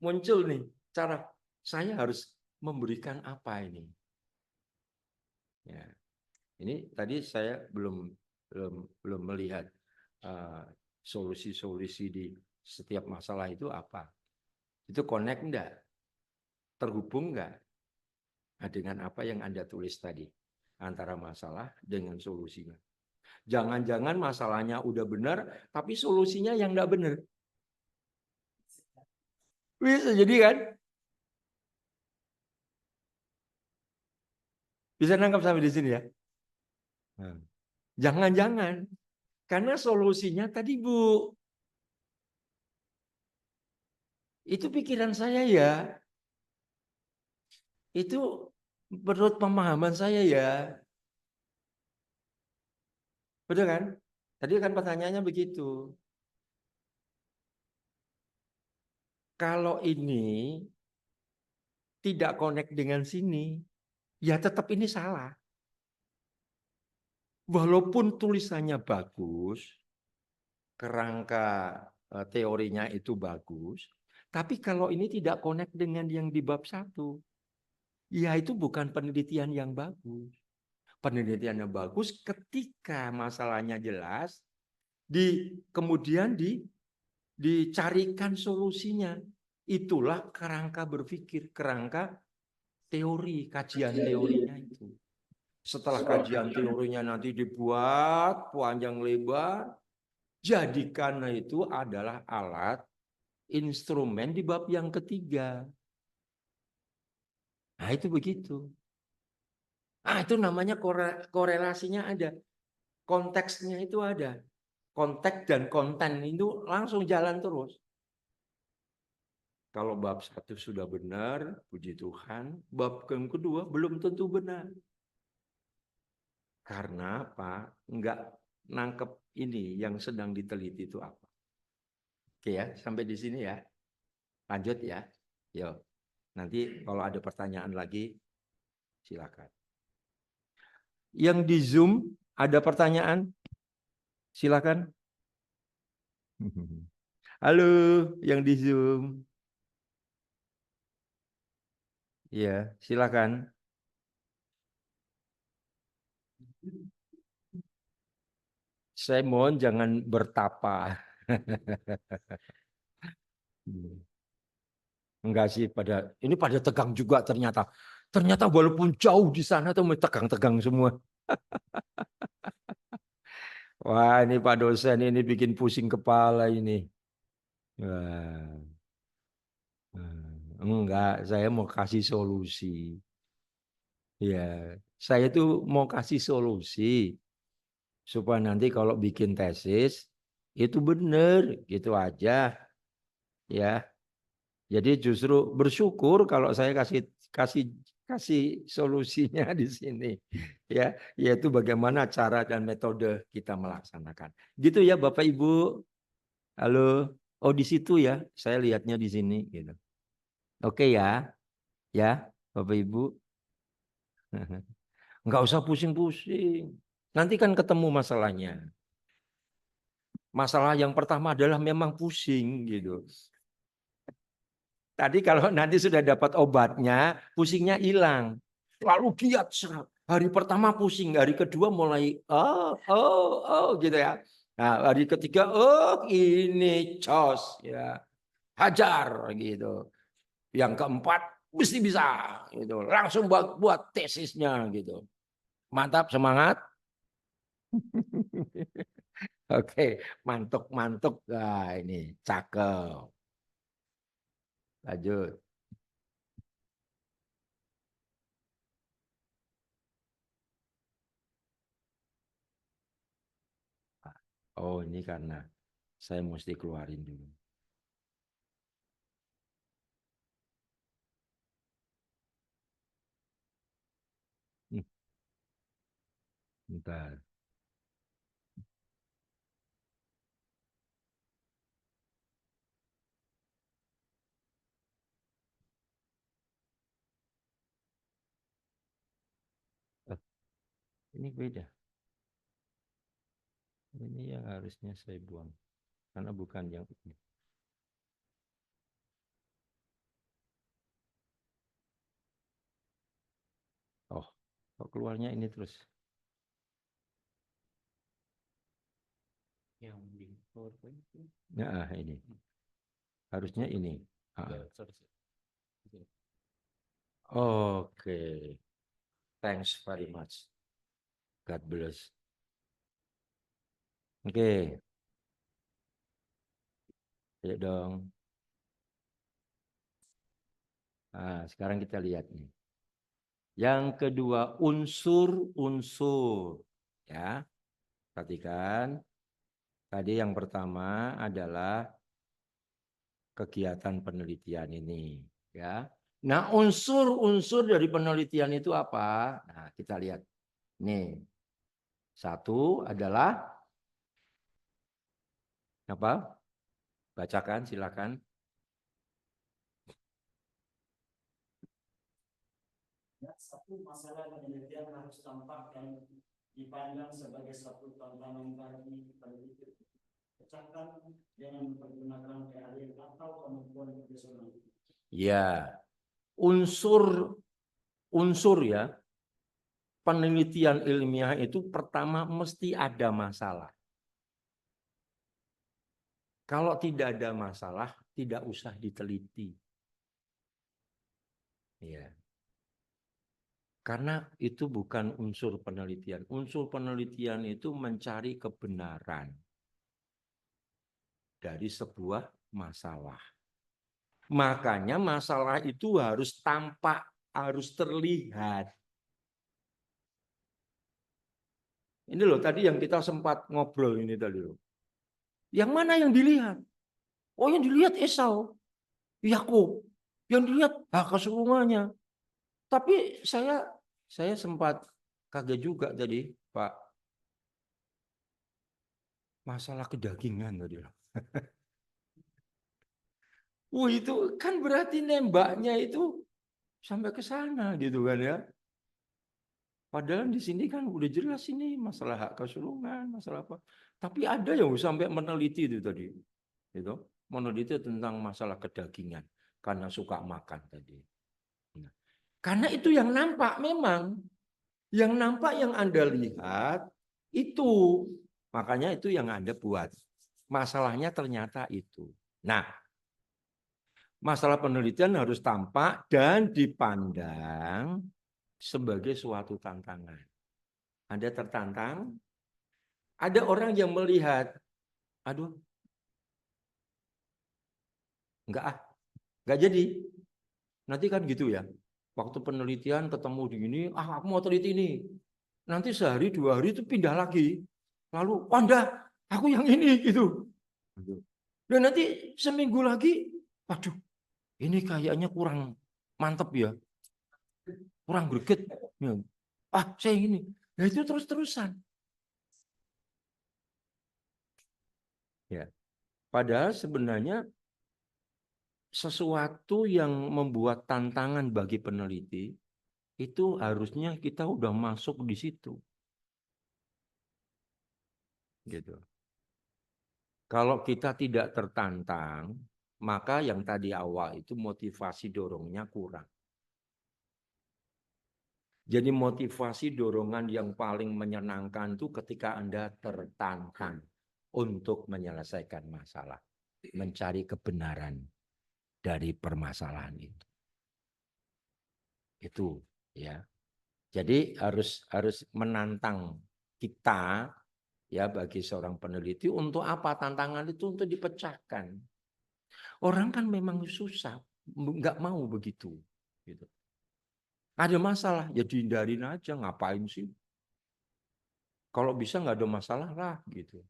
Muncul nih cara saya harus memberikan apa ini? Ya. Ini tadi saya belum melihat solusi-solusi di setiap masalah itu apa. Itu connect enggak? Terhubung enggak? Nah, dengan apa yang Anda tulis tadi. Antara masalah dengan solusinya. Jangan-jangan masalahnya udah benar, tapi solusinya yang enggak benar. Bisa jadi kan? Bisa nangkap sampai di sini ya? Jangan-jangan. Karena solusinya tadi Bu. Itu pikiran saya ya. Itu menurut pemahaman saya ya. Betul kan? Tadi kan pertanyaannya begitu. Kalau ini tidak connect dengan sini, ya tetap ini salah. Walaupun tulisannya bagus, kerangka teorinya itu bagus, tapi kalau ini tidak connect dengan yang di bab 1, ya itu bukan penelitian yang bagus. Penelitian yang bagus ketika masalahnya jelas, kemudian dicarikan solusinya. Itulah kerangka berpikir, kerangka teori, kajian teorinya itu. Setelah kajian teorinya nanti dibuat panjang lebar, jadikan itu adalah alat, instrumen di bab yang ketiga. Nah itu begitu. Itu namanya korelasinya ada. Konteksnya itu ada. Konteks dan konten itu langsung jalan terus. Kalau bab 1 sudah benar, puji Tuhan, bab yang kedua belum tentu benar. Karena apa? Enggak nangkep ini yang sedang diteliti itu apa. Oke ya, sampai di sini ya. Lanjut ya. Yo. Nanti kalau ada pertanyaan lagi, silakan. Yang di Zoom ada pertanyaan? Silakan. Halo, yang di Zoom. Iya, silakan. Saya mohon jangan bertapa. Enggak sih, ini pada tegang juga ternyata. Ternyata walaupun jauh di sana tuh tegang-tegang semua. Wah, ini Pak dosen ini bikin pusing kepala ini. Wah. Enggak, saya mau kasih solusi. Ya, saya tuh mau kasih solusi supaya nanti kalau bikin tesis itu benar, gitu aja. Ya. Jadi justru bersyukur kalau saya kasih solusinya di sini. Ya, yaitu bagaimana cara dan metode kita melaksanakan. Gitu ya Bapak Ibu. Halo. Oh di situ ya, saya lihatnya di sini gitu. Oke ya. Ya, Bapak Ibu. Nggak usah pusing-pusing. Nanti kan ketemu masalahnya. Masalah yang pertama adalah memang pusing gitu. Tadi kalau nanti sudah dapat obatnya, pusingnya hilang. Lalu giat serap. Hari pertama pusing, hari kedua mulai gitu ya. Nah, hari ketiga ini cos ya. Hajar gitu. Yang keempat mesti bisa gitu. Langsung buat tesisnya gitu. Mantap, semangat. Oke, mantuk. Nah, ini cakep. Lanjut. Oh, ini karena saya mesti keluarin dulu. Bentar. Ini beda. Ini yang harusnya saya buang. Karena bukan yang ini. Oh, kok keluarnya ini terus? Yang di PowerPoint. Nah, ini. Harusnya ini. Oke. Thanks very much. God bless. Oke. Ayo dong. Nah, sekarang kita lihat nih. Yang kedua, unsur-unsur. Ya. Perhatikan. Tadi yang pertama adalah kegiatan penelitian ini. Ya. Nah, unsur-unsur dari penelitian itu apa? Nah, kita lihat. Nih. Satu adalah apa? Bacakan, silakan. Satu masalah penelitian harus tampak dan dipandang sebagai satu tantangan bagi peneliti. Pecahkan dengan menggunakan keahlian atau kemampuan profesional. Ya, unsur ya. Penelitian ilmiah itu pertama mesti ada masalah. Kalau tidak ada masalah, tidak usah diteliti. Ya. Karena itu bukan unsur penelitian. Unsur penelitian itu mencari kebenaran dari sebuah masalah. Makanya masalah itu harus tampak, harus terlihat. Ini loh tadi yang kita sempat ngobrol ini tadi loh. Yang mana yang dilihat? Oh, yang dilihat Esau, Yakub. Yang dilihat keseluruhannya. Tapi saya sempat kaget juga tadi, Pak. Masalah kedagingan tadi. Itu kan berarti nembaknya itu sampai ke sana gitu kan ya. Padahal di sini kan udah jelas ini masalah hak kesulungan, masalah apa. Tapi ada yang sampai meneliti itu tadi. Itu meneliti tentang masalah kedagingan karena suka makan tadi. Nah, karena itu yang nampak memang. Yang nampak yang Anda lihat itu. Makanya itu yang Anda buat. Masalahnya ternyata itu. Nah, masalah penelitian harus tampak dan dipandang sebagai suatu tantangan. Anda tertantang, ada orang yang melihat, aduh, enggak jadi. Nanti kan gitu ya, waktu penelitian ketemu di ini, aku mau teliti ini. Nanti sehari, 2 hari itu pindah lagi. Lalu, enggak, aku yang ini, gitu. Dan nanti seminggu lagi, waduh, ini kayaknya kurang mantep ya. Kurang greget. Saya ini. Nah itu terus-terusan. Ya. Padahal sebenarnya sesuatu yang membuat tantangan bagi peneliti itu harusnya kita udah masuk di situ. Gitu. Kalau kita tidak tertantang, maka yang tadi awal itu motivasi dorongnya kurang. Jadi motivasi dorongan yang paling menyenangkan itu ketika Anda tertantang untuk menyelesaikan masalah, mencari kebenaran dari permasalahan itu. Itu ya. Jadi harus menantang kita ya bagi seorang peneliti untuk apa? Tantangan itu untuk dipecahkan. Orang kan memang susah, nggak mau begitu. Gitu. Ada masalah, ya dihindarin aja, ngapain sih? Kalau bisa nggak ada masalah lah, gitu.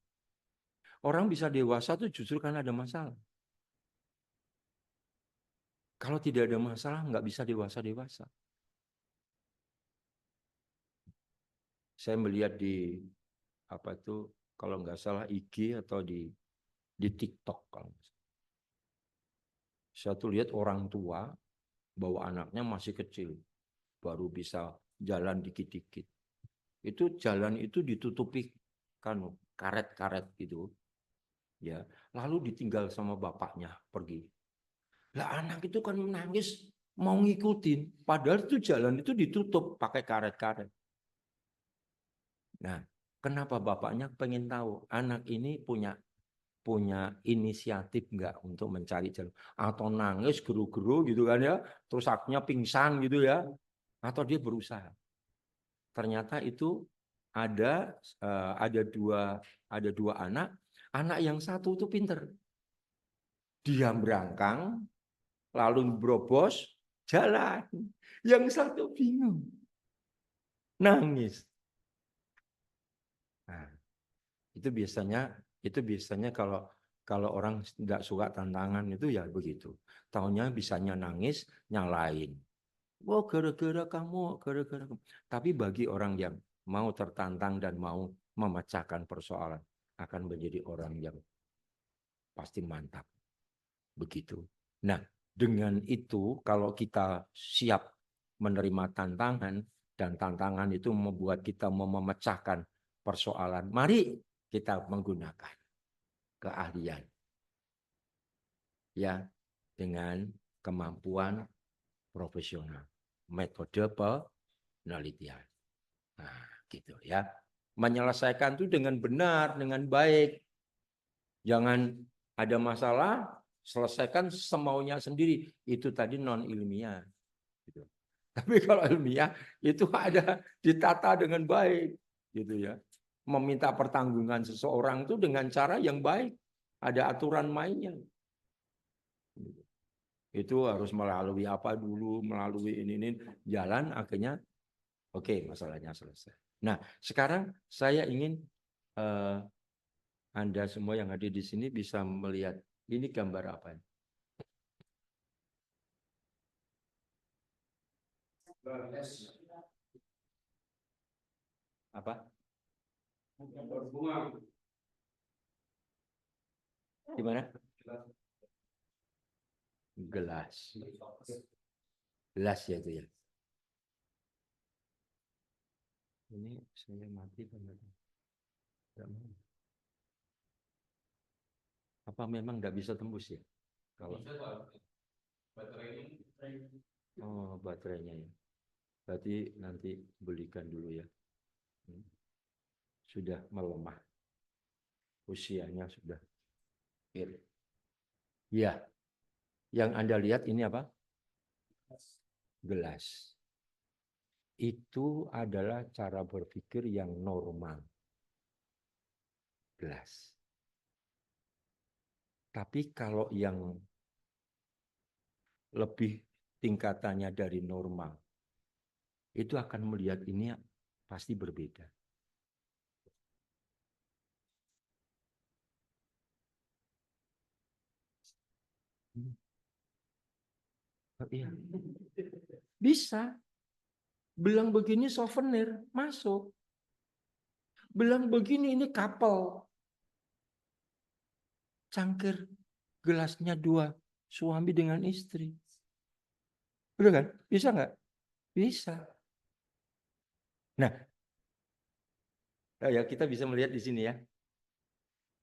Orang bisa dewasa tuh justru karena ada masalah. Kalau tidak ada masalah, nggak bisa dewasa-dewasa. Saya melihat di apa itu kalau nggak salah IG atau di TikTok kalau nggak salah. Saya tuh lihat orang tua bawa anaknya masih kecil, baru bisa jalan dikit-dikit. Itu jalan itu ditutupi kan karet-karet gitu, ya. Lalu ditinggal sama bapaknya pergi. Lah anak itu kan menangis mau ngikutin, padahal itu jalan itu ditutup pakai karet-karet. Nah, kenapa bapaknya pengen tahu anak ini punya inisiatif enggak untuk mencari jalan, atau nangis geru-geru gitu kan ya, terus akhirnya pingsan gitu ya, atau dia berusaha. Ternyata itu ada dua anak yang satu itu pinter, dia berangkang lalu berobos jalan, yang satu bingung nangis. Nah, itu biasanya kalau orang tidak suka tantangan itu ya begitu. Taunya bisanya nangis, nyalain. Oh, gara-gara kamu. Tapi bagi orang yang mau tertantang dan mau memecahkan persoalan, akan menjadi orang yang pasti mantap. Begitu. Nah, dengan itu kalau kita siap menerima tantangan, dan tantangan itu membuat kita mau memecahkan persoalan, mari kita menggunakan keahlian. Ya, dengan kemampuan profesional. Metode penelitian. Nah, gitu ya. Menyelesaikan itu dengan benar, dengan baik. Jangan ada masalah, selesaikan semaunya sendiri. Itu tadi non ilmiah. Gitu. Tapi kalau ilmiah itu ada ditata dengan baik, gitu ya. Meminta pertanggungan seseorang itu dengan cara yang baik, ada aturan mainnya. Itu harus melalui apa dulu, melalui ini jalan, akhirnya oke, masalahnya selesai. Nah, sekarang saya ingin Anda semua yang hadir di sini bisa melihat ini gambar apa? Apa? Gimana? Gelas. Gelas ya itu ya. Ini saya mati benar. Apa memang nggak bisa tembus ya? Kalau oh, baterainya ya. Berarti nanti belikan dulu ya. Sudah melemah. Usianya sudah. Ya. Yang Anda lihat ini apa? Gelas. Itu adalah cara berpikir yang normal. Gelas. Tapi kalau yang lebih tingkatannya dari normal, itu akan melihat ini pasti berbeda. Oh, iya. Bisa. Bilang begini souvenir, masuk. Bilang begini ini kapal. Cangkir gelasnya dua, suami dengan istri. Udah kan? Bisa nggak? Bisa. Nah, ya kita bisa melihat di sini ya.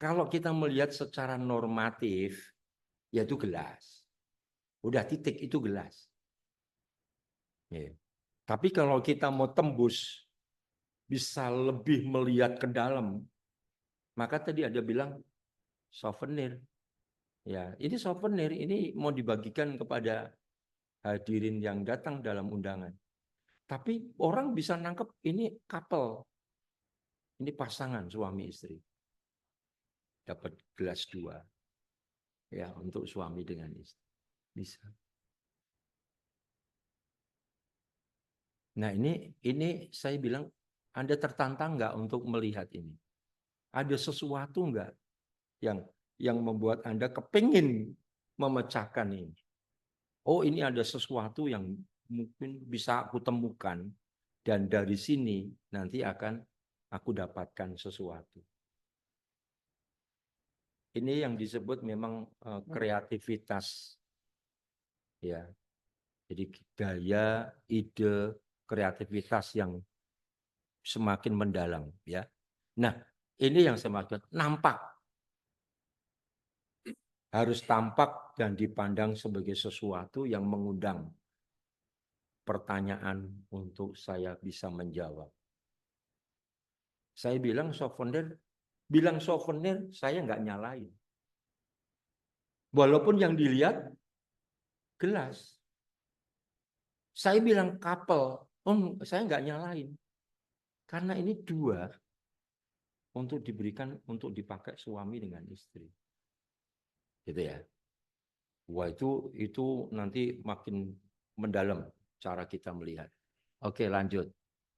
Kalau kita melihat secara normatif, yaitu gelas. Udah titik itu gelas. Ya. Tapi kalau kita mau tembus, bisa lebih melihat ke dalam, maka tadi ada bilang souvenir. Ya, ini souvenir, ini mau dibagikan kepada hadirin yang datang dalam undangan. Tapi orang bisa nangkep ini couple. Ini pasangan suami istri. Dapat gelas 2. Ya, untuk suami dengan istri. Bisa. Nah, ini saya bilang Anda tertantang nggak untuk melihat ini? Ada sesuatu nggak yang membuat Anda kepingin memecahkan ini? Oh, ini ada sesuatu yang mungkin bisa aku temukan dan dari sini nanti akan aku dapatkan sesuatu. Ini yang disebut memang kreativitas, ya. Jadi gaya, ide, kreativitas yang semakin mendalam, ya. Nah, ini yang semakin nampak, harus tampak dan dipandang sebagai sesuatu yang mengundang pertanyaan untuk saya bisa menjawab. Saya bilang souvenir saya nggak nyalain. Walaupun yang dilihat gelas. Saya bilang couple, saya nggak nyalain. Karena ini 2 untuk diberikan, untuk dipakai suami dengan istri. Gitu ya. Wah, itu nanti makin mendalam cara kita melihat. Oke, lanjut.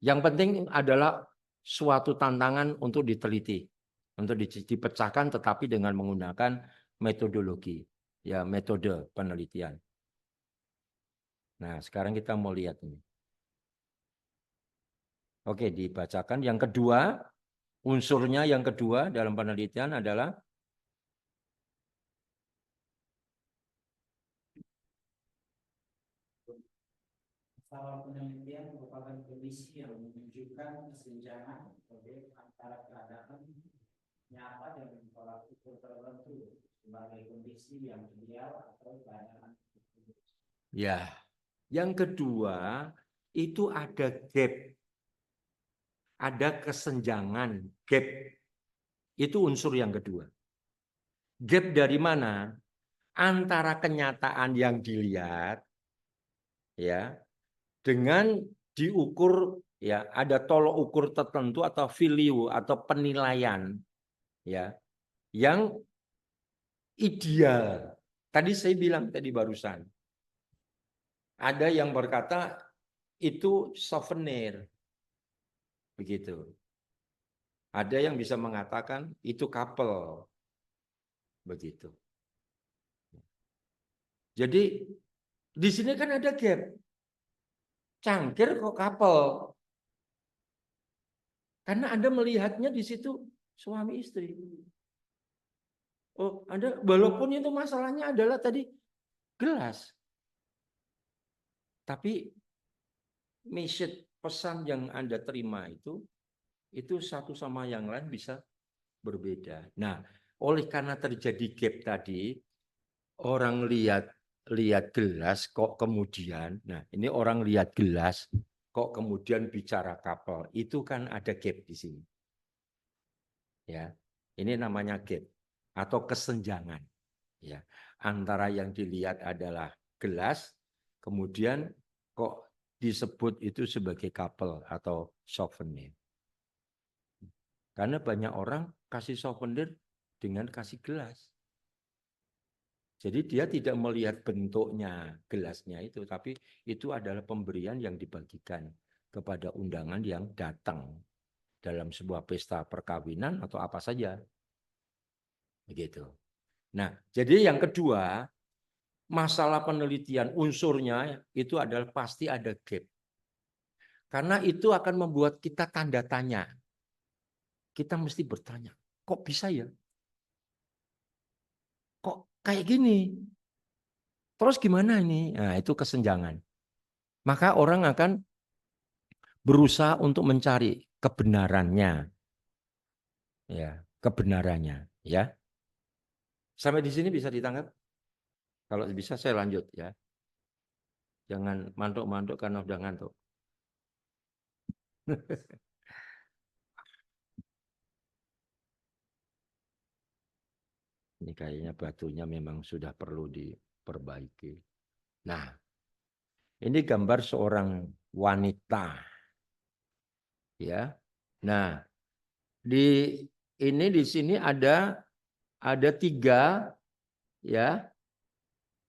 Yang penting adalah suatu tantangan untuk diteliti, untuk dipecahkan, tetapi dengan menggunakan metodologi, ya, metode penelitian. Nah, sekarang kita mau lihat ini. Oke, dibacakan. Yang kedua, unsurnya yang kedua dalam penelitian adalah Masalah penelitian merupakan kondisi yang menunjukkan kesenjangan antara keadaan nyata dan pola ukur tertentu sebagai kondisi yang ideal atau keadaan. ya. Yang kedua itu ada gap, ada kesenjangan, gap. Itu unsur yang kedua. Gap dari mana? Antara kenyataan yang dilihat, ya, dengan diukur, ya, ada tolok ukur tertentu atau value atau penilaian, ya, yang ideal. Tadi saya bilang tadi barusan, ada yang berkata itu souvenir, begitu. Ada yang bisa mengatakan itu couple, begitu. Jadi di sini kan ada gap. Cangkir kok couple. Karena Anda melihatnya di situ suami istri. Oh, Anda walaupun itu masalahnya adalah tadi gelas. Tapi message, pesan yang Anda terima itu satu sama yang lain bisa berbeda. Nah, oleh karena terjadi gap tadi, orang lihat gelas kok kemudian, nah ini orang lihat gelas kok kemudian bicara couple, itu kan ada gap di sini. Ya, ini namanya gap atau kesenjangan. Ya, antara yang dilihat adalah gelas, kemudian kok disebut itu sebagai couple atau souvenir. Karena banyak orang kasih souvenir dengan kasih gelas. Jadi dia tidak melihat bentuknya gelasnya itu, tapi itu adalah pemberian yang dibagikan kepada undangan yang datang dalam sebuah pesta perkawinan atau apa saja. Begitu. Nah, jadi yang kedua, masalah penelitian unsurnya itu adalah pasti ada gap. Karena itu akan membuat kita tanda tanya. Kita mesti bertanya, kok bisa ya? Kok kayak gini? Terus gimana ini? Nah, itu kesenjangan. Maka orang akan berusaha untuk mencari kebenarannya. Ya, kebenarannya, ya. Sampai di sini bisa ditangkap? Kalau bisa saya lanjut ya. Jangan mantuk-mantuk karena udah ngantuk. Ini kayaknya batunya memang sudah perlu diperbaiki. Nah, ini gambar seorang wanita. Ya. Nah, di sini ada tiga, ya.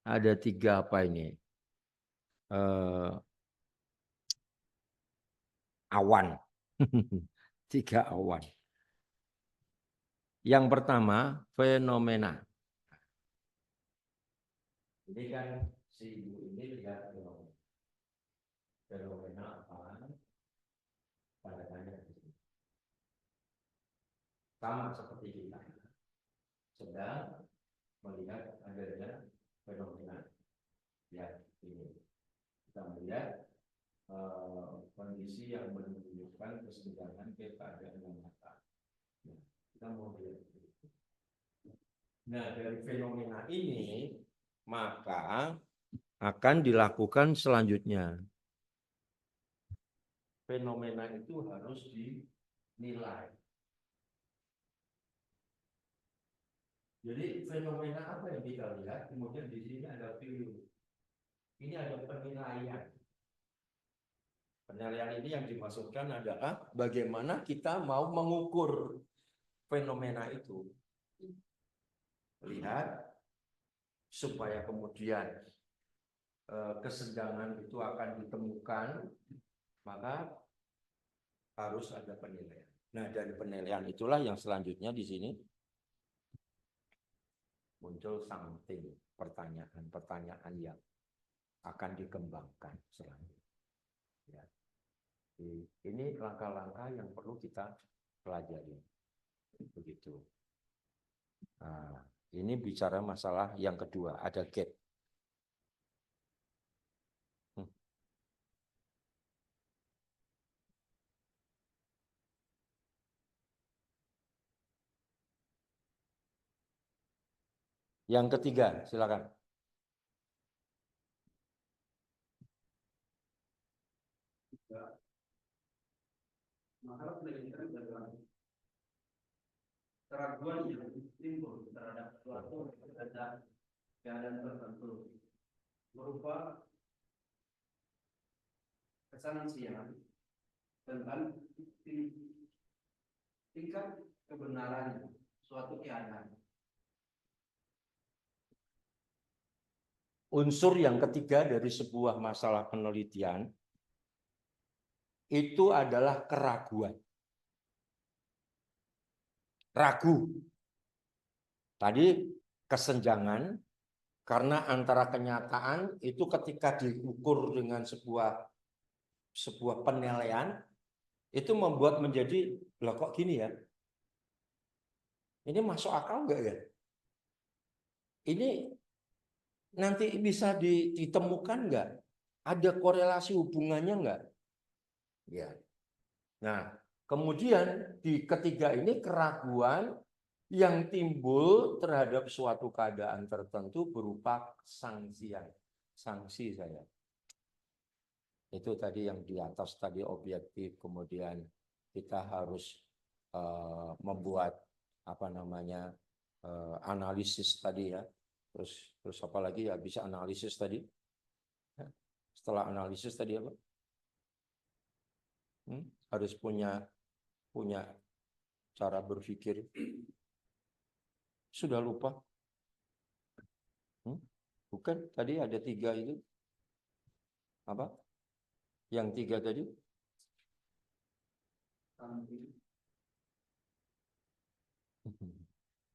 Ada tiga apa ini? Awan. Tiga awan. Yang pertama, fenomena. Ini kan si ibu ini lihat fenomena. Fenomena apa? Tanda-tanda di sini. Sama seperti kita. Sedang melihat adanya fenomena. Ya, ini. Kita melihat kondisi yang menunjukkan kesenjangan keadaan yang nyata. Nah, kita mau lihat. Nah, dari fenomena ini maka akan dilakukan selanjutnya. Fenomena itu harus dinilai. Jadi fenomena apa yang kita lihat? Kemudian di sini ada view. Ini ada penilaian. Penilaian ini yang dimaksudkan adalah bagaimana kita mau mengukur fenomena itu. Lihat supaya kemudian kesenjangan itu akan ditemukan, maka harus ada penilaian. Nah, dari penilaian itulah yang selanjutnya di sini muncul something, pertanyaan yang akan dikembangkan selanjutnya. Ya. Ini langkah-langkah yang perlu kita pelajari. Begitu. Nah, ini bicara masalah yang kedua, ada gap. Yang ketiga, silakan. Masalah penelitian adalah keraguan yang timbul terhadap suatu keadaan tertentu berupa kesangsian tentang tingkat kebenaran suatu keadaan. Unsur yang ketiga dari sebuah masalah penelitian itu adalah keraguan. Ragu. Tadi kesenjangan karena antara kenyataan itu ketika diukur dengan sebuah penilaian itu membuat menjadi loh kok gini ya? Ini masuk akal enggak ya? Ini nanti bisa ditemukan enggak? Ada korelasi hubungannya enggak? Ya. Nah, kemudian di ketiga ini keraguan yang timbul terhadap suatu keadaan tertentu berupa sanksi saya. Itu tadi yang di atas tadi objektif, kemudian kita harus membuat apa namanya analisis tadi ya. Terus apa lagi ya, bisa analisis tadi. Setelah analisis tadi apa? Harus punya cara berpikir. Sudah lupa? Bukan, tadi ada 3 itu. Apa? Yang 3 tadi?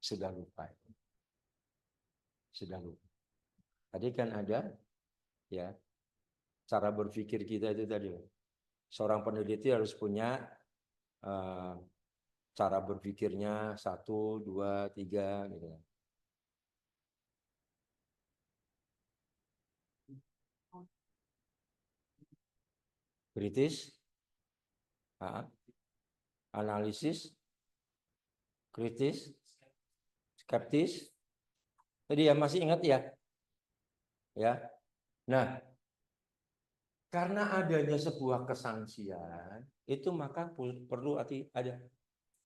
Sudah lupa. Sudah lupa. Tadi kan ada ya cara berpikir kita itu tadi. Seorang peneliti harus punya cara berpikirnya 1, 2, 3 gitu. Kritis, Analisis, kritis, skeptis. Tadi ya masih ingat ya? Ya. Nah, karena adanya sebuah kesangsian, itu maka perlu ada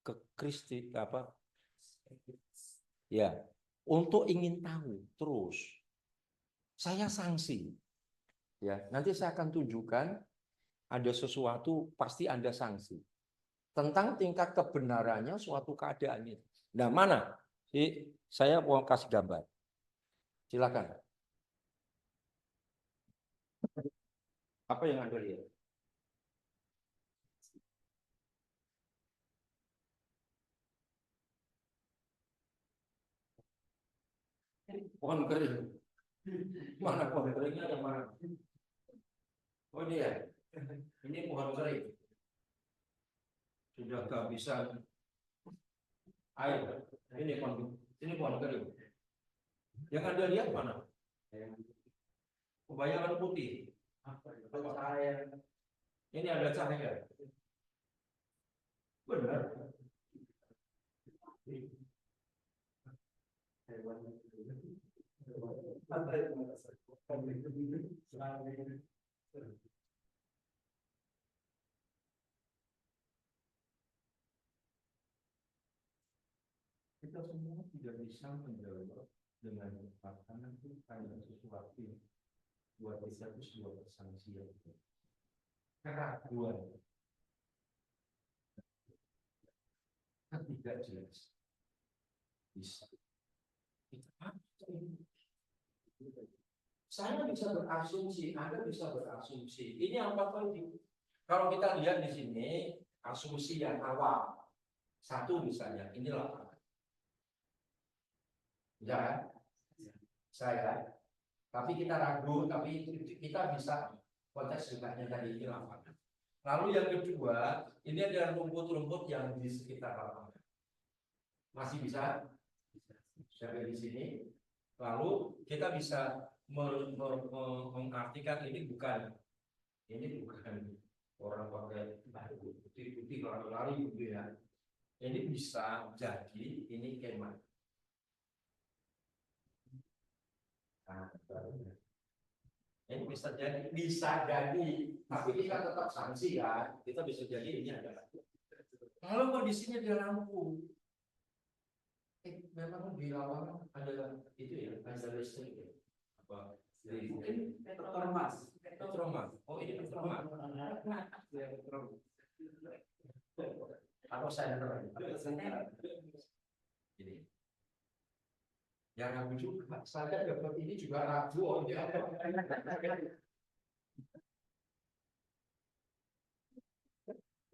kekristi apa? Ya, untuk ingin tahu terus. Saya sanksi. Ya, nanti saya akan tunjukkan ada sesuatu pasti ada sanksi. Tentang tingkat kebenarannya suatu keadaan itu. Nah, mana? Saya mau kasih gambar. Silakan. Apa yang Anda lihat? Pohon kering. Mana pohon keringnya yang mana? Oh ini ya. Ini pohon kering. Sudah kehabisan air. Ini pohon kering. Yang Anda lihat mana? Kebanyakan putih. Ini ada cahaya. Benar. Kita semua tidak bisa menjawab dengan cepat karena itu ada sesuatu buat kita itu sebuah kesangsian, keraguan, tidak jelas. Bisa. Saya bisa berasumsi, Anda bisa berasumsi. Ini apa tadi? Kalau kita lihat di sini, asumsi yang awal. Satu misalnya, ini lapangan. Ya, saya. Tapi kita ragu, tapi kita bisa konteks dekatnya tadi ini lapangan. Lalu yang kedua, ini ada rumput-rumput yang di sekitar lapangan. Masih bisa? Sampai di sini. Lalu kita bisa mengartikan ini bukan orang pakai putih-putih lari-lari gitu ya. Ini bisa jadi ini kemah. Nah, ini bisa jadi, tapi kita tetap sanksi ya. Kita bisa jadi ini adalah. Kalau kondisinya dia lampu, memang di lapangan ada itu ya, ada listrik ya. Apa? Mungkin petromas. Oh ini petromas. Atau senter. Ini. Ya ragu juga. Saya dapat ini juga ragu. Oh, ya.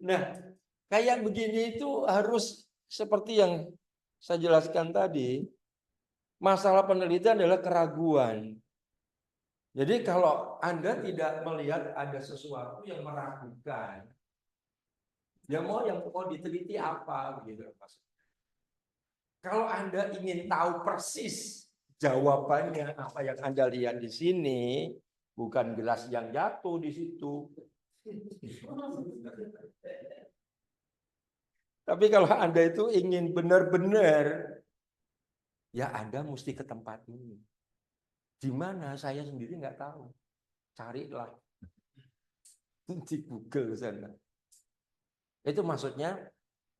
Nah, kayak begini itu harus seperti yang saya jelaskan tadi. Masalah penelitian adalah keraguan. Jadi kalau Anda tidak melihat ada sesuatu yang meragukan, ya yang mau diteliti apa gitu Mas. Kalau Anda ingin tahu persis jawabannya apa yang Anda lihat di sini, bukan gelas yang jatuh di situ. Tapi kalau Anda itu ingin benar-benar, ya Anda mesti ke tempat ini. Di mana saya sendiri nggak tahu. Carilah di Google sana. Itu maksudnya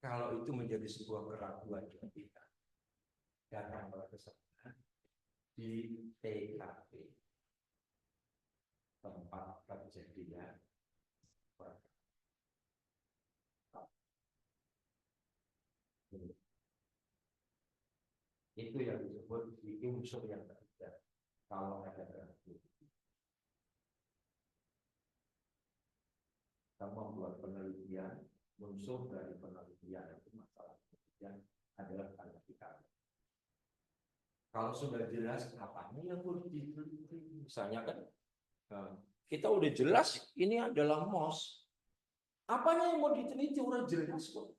kalau itu menjadi sebuah keraguan kita datang ke sana di TKP tempat kejadian itu yang disebut di unsur yang ketiga. Kalau ada keraguan, kita membuat penelitian, unsur dari penelitian itu masalah yang adalah klarifikasi. Kalau sudah jelas apanya yang perlu diteliti, misalnya kan kita udah jelas ini adalah MOS. Apanya yang mau diteliti udah jelas kok.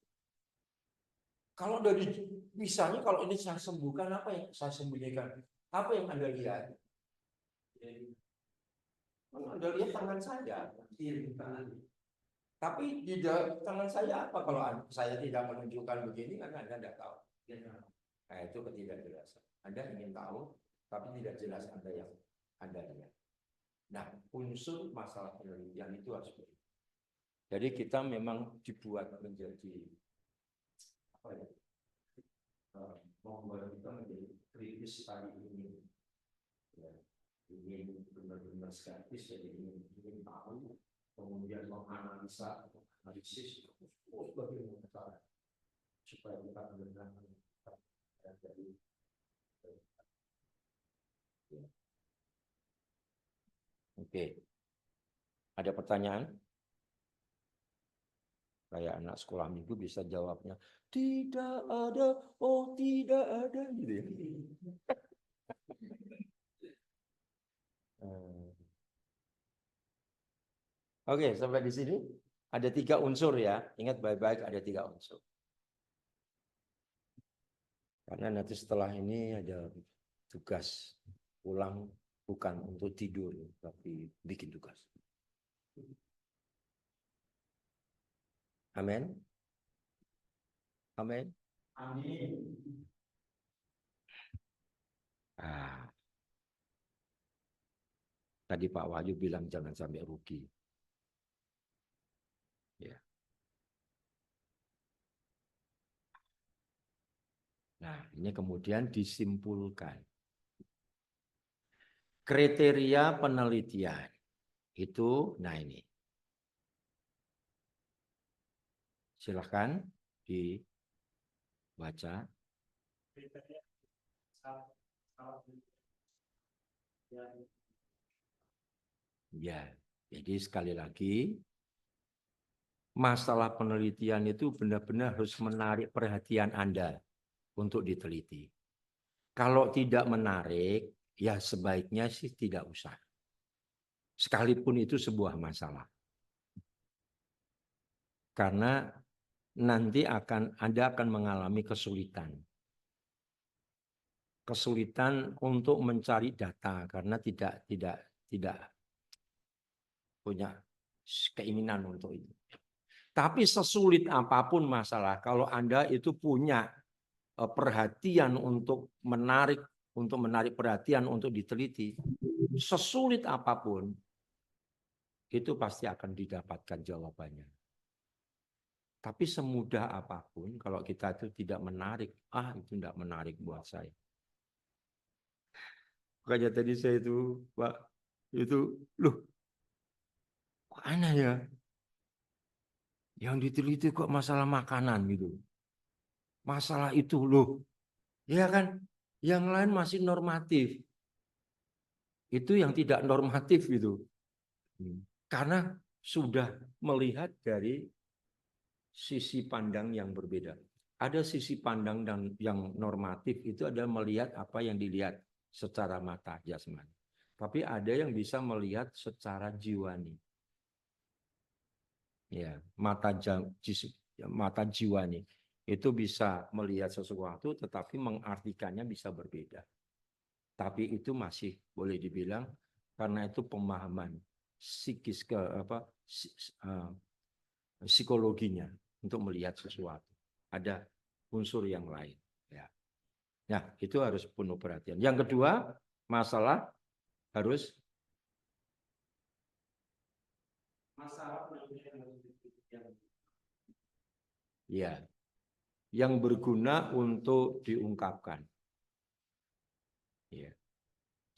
Kalau dari misalnya kalau ini saya sembuhkan, apa yang saya sembunyikan? Apa yang Anda lihat? Anda lihat tangan saya. Tapi di tangan saya apa kalau saya tidak menunjukkan begini karena Anda tidak tahu. Nah, itu ketidakjelasan. Anda ingin tahu, tapi tidak jelas Anda lihat. Nah, unsur masalah penelitian itu harus begitu. Jadi kita memang dibuat menjadi apa ya? Membuat kita menjadi kritis tadi ini. Ya, ingin benar-benar skeptis, jadi ingin tahu, kemudian menganalisa, analisis, bagaimana cara supaya kita benar-benar dari. Oke, ada pertanyaan? Kayak anak sekolah minggu bisa jawabnya tidak ada, oh tidak ada, gitu ya. Oke, sampai di sini ada 3 unsur ya. Ingat baik-baik ada 3 unsur. Karena nanti setelah ini ada tugas pulang bukan untuk tidur, tapi bikin tugas. Amin. Amin. Amin. Tadi Pak Wahyu bilang jangan sampai rugi. Ya. Nah, ini kemudian disimpulkan. Kriteria penelitian itu, nah ini. Silakan dibaca. Ya, jadi sekali lagi, masalah penelitian itu benar-benar harus menarik perhatian Anda untuk diteliti. Kalau tidak menarik, ya sebaiknya sih tidak usah. Sekalipun itu sebuah masalah. Karena nanti Anda akan mengalami kesulitan. Kesulitan untuk mencari data karena tidak punya keinginan untuk itu. Tapi sesulit apapun masalah, kalau Anda itu punya perhatian untuk menarik perhatian untuk diteliti, sesulit apapun, itu pasti akan didapatkan jawabannya. Tapi semudah apapun, kalau kita itu tidak menarik, itu tidak menarik buat saya. Makanya tadi saya itu, Pak, itu, loh, kok aneh ya? Yang diteliti kok masalah makanan gitu. Masalah itu, loh, ya kan? Yang lain masih normatif. Itu yang tidak normatif gitu. Karena sudah melihat dari sisi pandang yang berbeda. Ada sisi pandang yang normatif itu adalah melihat apa yang dilihat secara mata jasmani. Tapi ada yang bisa melihat secara jiwani. Ya, mata jiwani itu bisa melihat sesuatu tetapi mengartikannya bisa berbeda. Tapi itu masih boleh dibilang karena itu pemahaman psikis psikologinya untuk melihat sesuatu. Ada unsur yang lain. Ya. Nah, itu harus penuh perhatian. Yang kedua, masalah harus ya, yang berguna untuk diungkapkan. Ya.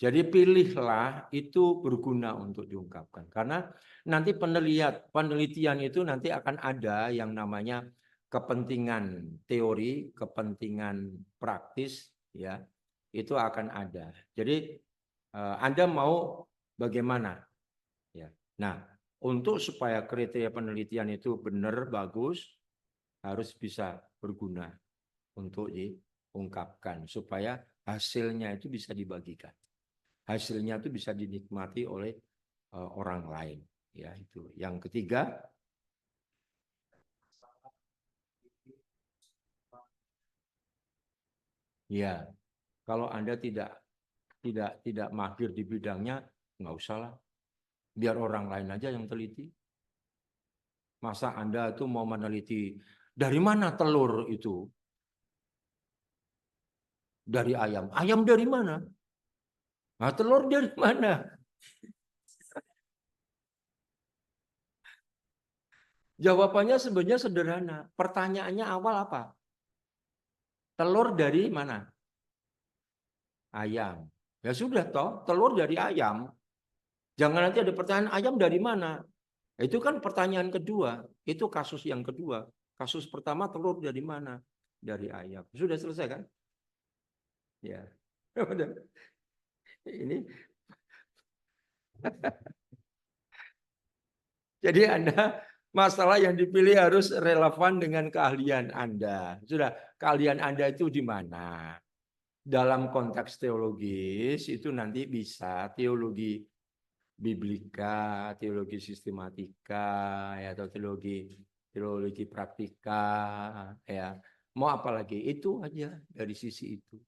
Jadi pilihlah itu berguna untuk diungkapkan. Karena nanti penelitian itu nanti akan ada yang namanya kepentingan teori, kepentingan praktis, ya itu akan ada. Jadi Anda mau bagaimana? Ya. Nah, untuk supaya kriteria penelitian itu benar bagus, harus bisa berguna untuk diungkapkan supaya hasilnya itu bisa dibagikan. Hasilnya itu bisa dinikmati oleh orang lain. Ya itu. Yang ketiga, ya kalau Anda tidak mahir di bidangnya, nggak usah lah. Biar orang lain aja yang teliti. Masa Anda itu mau meneliti dari mana telur itu? Dari ayam. Ayam dari mana? Nah, telur dari mana? Jawabannya sebenarnya sederhana. Pertanyaannya awal apa? Telur dari mana? Ayam. Ya sudah toh, telur dari ayam. Jangan nanti ada pertanyaan ayam dari mana? Itu kan pertanyaan kedua. Itu kasus yang kedua. Kasus pertama telur dari mana? Dari ayam. Sudah selesai kan? Ya. Ini jadi Anda masalah yang dipilih harus relevan dengan keahlian Anda. Sudah, keahlian Anda itu di mana? Dalam konteks teologis itu nanti bisa teologi biblika, teologi sistematika, ya, atau teologi praktika, ya. Mau apa lagi? Itu aja dari sisi itu.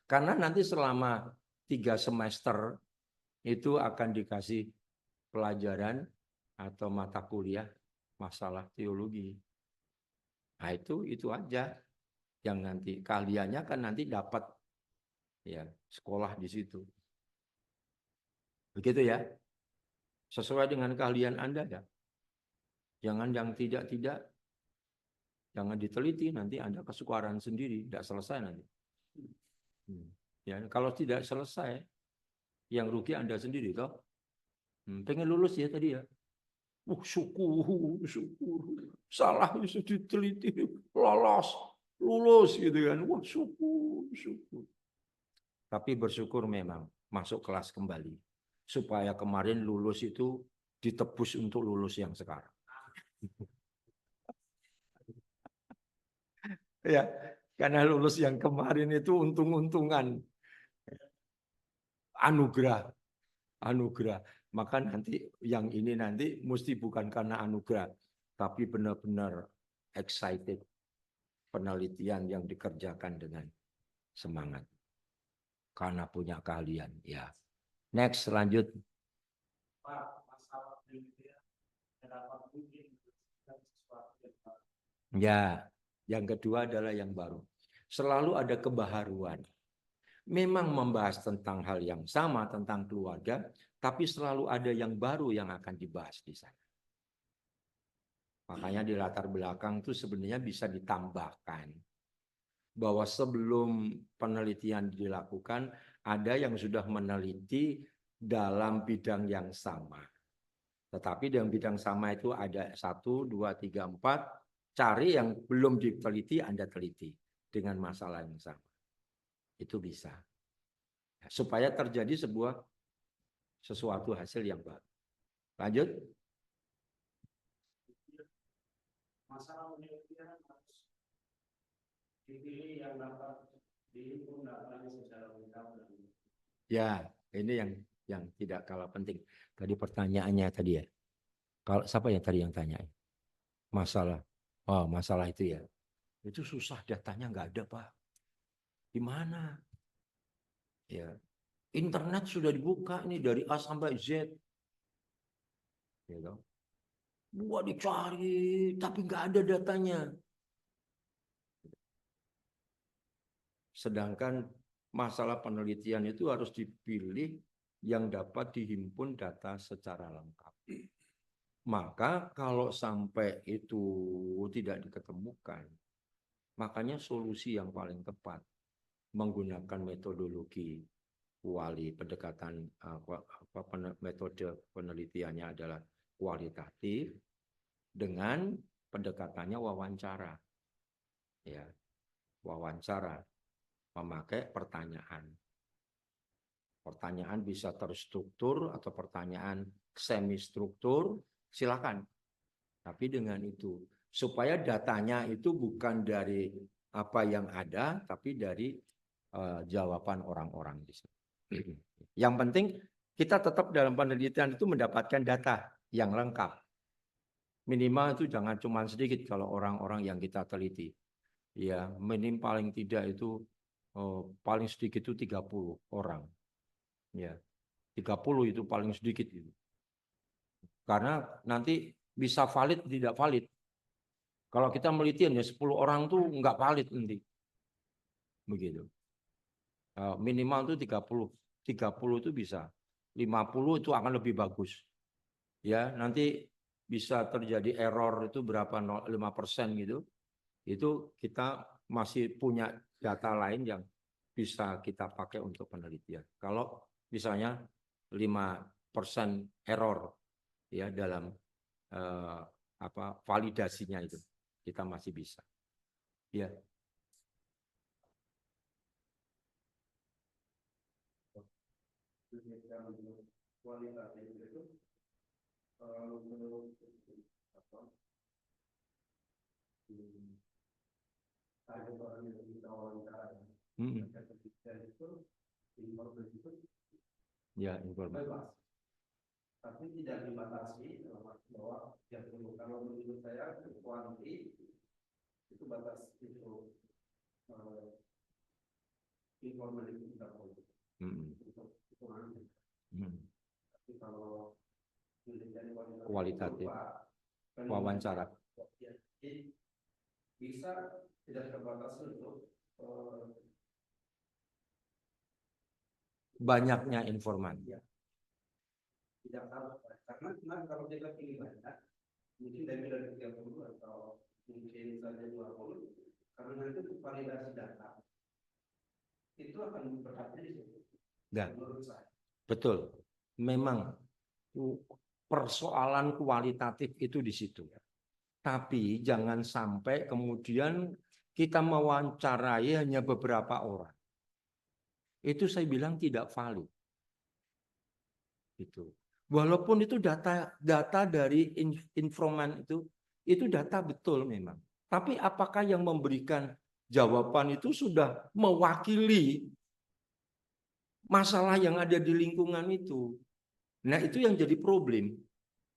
Karena nanti selama 3 semester itu akan dikasih pelajaran atau mata kuliah masalah teologi. Nah, itu aja yang nanti keahliannya kan nanti dapat ya sekolah di situ. Begitu ya. Sesuai dengan keahlian Anda ya. Jangan yang tidak jangan diteliti, nanti Anda kesukaran sendiri, tidak selesai nanti. Ya, kalau tidak selesai, yang rugi Anda sendiri toh. Pengen lulus ya tadi ya. Syukur. Salah bisa diteliti, lulus gitu kan. Wah, syukur. Tapi bersyukur memang masuk kelas kembali. Supaya kemarin lulus itu ditebus untuk lulus yang sekarang. Ya, karena lulus yang kemarin itu untung-untungan. Anugerah. Maka nanti yang ini nanti mesti bukan karena anugerah, tapi benar-benar excited, penelitian yang dikerjakan dengan semangat karena punya keahlian. Ya, next lanjut. Ya, yang kedua adalah yang baru. Selalu ada kebaharuan. Memang membahas tentang hal yang sama, tentang keluarga, tapi selalu ada yang baru yang akan dibahas di sana. Makanya di latar belakang itu sebenarnya bisa ditambahkan bahwa sebelum penelitian dilakukan, ada yang sudah meneliti dalam bidang yang sama. Tetapi dalam bidang sama itu ada 1, 2, 3, 4. Cari yang belum diteliti, Anda teliti dengan masalah yang sama. Itu bisa. Supaya terjadi sesuatu hasil yang baru. Lanjut. Masalah penelitian harus dipilih yang dapat dihimpun datanya secara lengkap. Ya, ini yang tidak kalah penting. Tadi pertanyaannya tadi ya. Kalau siapa yang tadi yang tanya? Masalah. Oh, masalah itu ya. Itu susah, datanya nggak ada, Pak. Di mana? Ya. Internet sudah dibuka nih dari A sampai Z. Ya, buat dicari, tapi nggak ada datanya. Sedangkan masalah penelitian itu harus dipilih yang dapat dihimpun data secara lengkap. Maka kalau sampai itu tidak diketemukan, makanya solusi yang paling tepat menggunakan metodologi kuali, pendekatan metode penelitiannya adalah kualitatif dengan pendekatannya wawancara. Ya, wawancara memakai pertanyaan. Pertanyaan bisa terstruktur atau pertanyaan semi struktur, silakan. Tapi dengan itu supaya datanya itu bukan dari apa yang ada, tapi dari jawaban orang-orang di sana. Yang penting kita tetap dalam penelitian itu mendapatkan data yang lengkap. Minimal itu jangan cuma sedikit kalau orang-orang yang kita teliti. Ya, minim paling tidak itu paling sedikit itu 30 orang. Ya. 30 itu paling sedikit itu. Karena nanti bisa valid tidak valid. Kalau kita meliti hanya 10 orang tuh nggak valid nanti. Begitu. Minimal itu 30. 30 itu bisa. 50 itu akan lebih bagus. Ya, nanti bisa terjadi error itu berapa 5% gitu. Itu kita masih punya data lain yang bisa kita pakai untuk penelitian. Kalau misalnya 5% error ya dalam validasinya itu kita masih bisa. Ya. Kualitatif itu menurut apa? Ada orang yang kita wawancara. Ketika itu informasi itu ya informasi. bebas, tapi tidak dibatasi bahwa yang kalau menurut saya kuanti itu batas itu informasi itu tidak boleh. Itu nanti. Tapi kalau kualitatif wawancara bisa tidak terbatas untuk banyaknya informan. Tidak harus, karena kalau kita pilih banyak, mungkin lebih dari 30 atau mungkin saja 20, karena nanti untuk validasi data itu akan berarti di situ. Menurut saya. Betul, memang persoalan kualitatif itu di situ. Tapi jangan sampai kemudian kita mewawancarai hanya beberapa orang. Itu saya bilang tidak valid. Itu. Walaupun itu data dari informan itu data betul memang. Tapi apakah yang memberikan jawaban itu sudah mewakili masalah yang ada di lingkungan itu? Nah, itu yang jadi problem.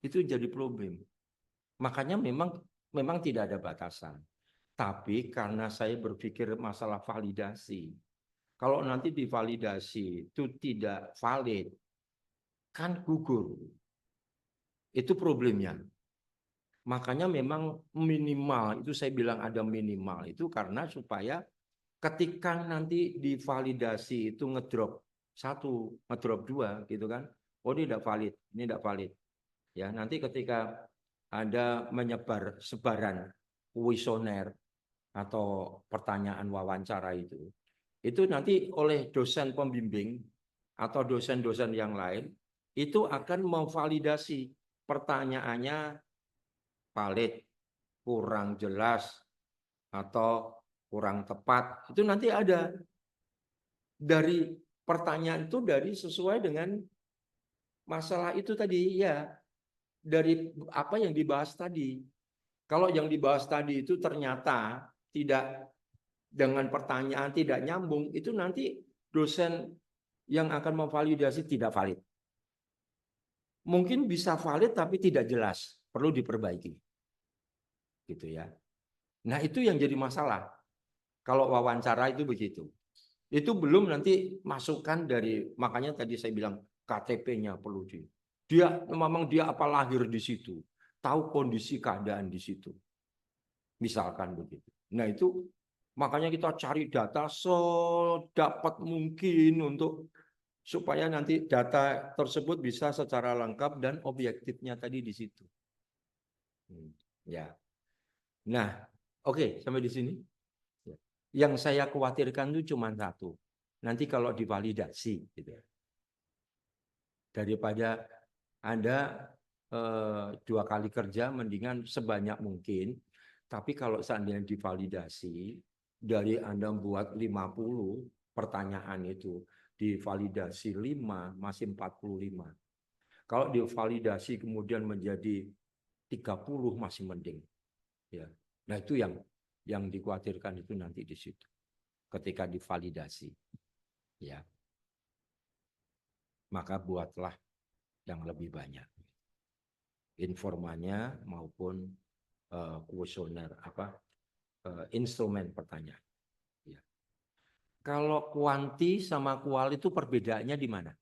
Itu jadi problem. Makanya memang tidak ada batasan. Tapi karena saya berpikir masalah validasi, kalau nanti divalidasi itu tidak valid, kan gugur. Itu problemnya. Makanya memang minimal, itu saya bilang ada minimal, itu karena supaya ketika nanti divalidasi itu ngedrop 1, ngedrop 2 gitu kan. Oh, ini tidak valid, ini tidak valid. Ya, nanti ketika ada menyebar sebaran kuesioner atau pertanyaan wawancara itu nanti oleh dosen pembimbing atau dosen-dosen yang lain itu akan memvalidasi pertanyaannya valid, kurang jelas, atau kurang tepat. Itu nanti ada dari pertanyaan itu dari sesuai dengan masalah itu tadi ya, dari apa yang dibahas tadi. Kalau yang dibahas tadi itu ternyata tidak dengan pertanyaan tidak nyambung, itu nanti dosen yang akan memvalidasi tidak valid. Mungkin bisa valid tapi tidak jelas, perlu diperbaiki. Gitu ya. Nah, itu yang jadi masalah. Kalau wawancara itu begitu. Itu belum nanti masukan dari, makanya tadi saya bilang KTP-nya perlu dia memang dia apa lahir di situ, tahu kondisi keadaan di situ. Misalkan begitu. Nah, itu makanya kita cari data sedapat mungkin untuk supaya nanti data tersebut bisa secara lengkap dan objektifnya tadi di situ. Ya. Nah, oke, sampai di sini. Yang saya khawatirkan itu cuma satu. Nanti kalau divalidasi, gitu. Daripada Anda 2 kali kerja, mendingan sebanyak mungkin. Tapi kalau seandainya divalidasi, dari Anda buat 50 pertanyaan itu, divalidasi 5, masih 45. Kalau divalidasi kemudian menjadi 30 masih mending. Ya. Nah, itu yang dikhawatirkan itu nanti di situ. Ketika divalidasi. Ya. Maka buatlah yang lebih banyak. Informannya maupun kuesioner instrumen pertanyaan. Ya. Kalau kuanti sama kual itu perbedaannya di mana?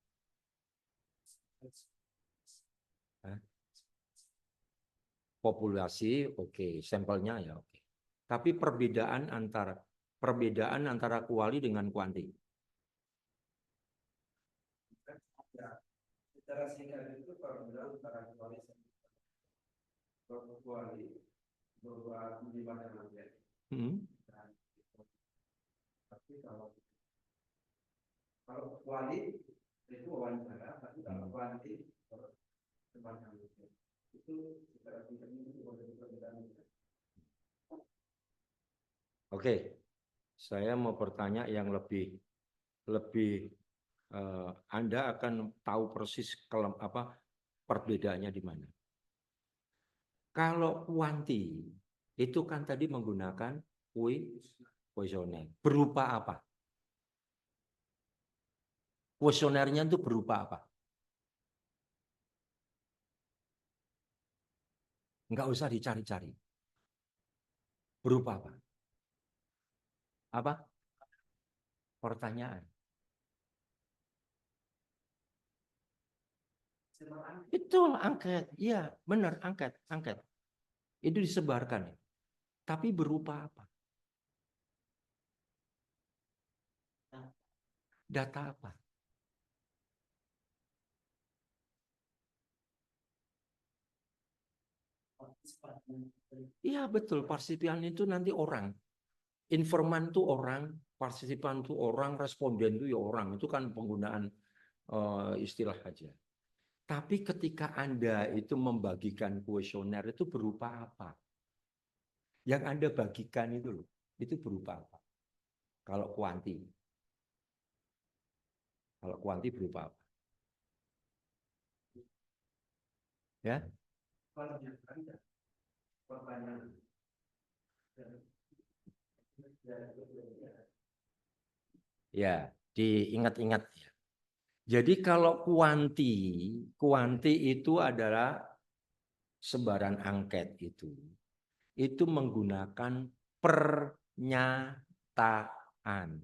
populasi, oke, sampelnya ya oke. Tapi perbedaan antara kuali dengan kuanti. Secara singkat itu perbedaan antara kuali berupa melibatkan angket. Tapi kalau kuali itu wawancara, tapi kalau kuanti tempatkan angket. Itu secara singkat itu perbedaan. Oke, saya mau bertanya yang lebih Anda akan tahu persis perbedaannya di mana. Kalau kuanti itu kan tadi menggunakan kuesioner. Berupa apa? Kuesionernya itu berupa apa? Enggak usah dicari-cari. Berupa apa? Apa? Pertanyaan. Betul, angket. Iya, benar, angket. Itu disebarkan. Tapi berupa apa? Data apa? Iya, betul. Partisipan itu nanti orang. Informan itu orang, partisipan itu orang, responden itu ya orang. Itu kan penggunaan istilah aja. Tapi ketika Anda itu membagikan kuesioner itu berupa apa? Yang Anda bagikan itu loh, itu berupa apa? Kalau kuanti. Kalau kuanti berupa apa? Ya? Pertanyaan. Ya, diingat-ingat ya. Jadi kalau kuanti itu adalah sebaran angket itu menggunakan pernyataan.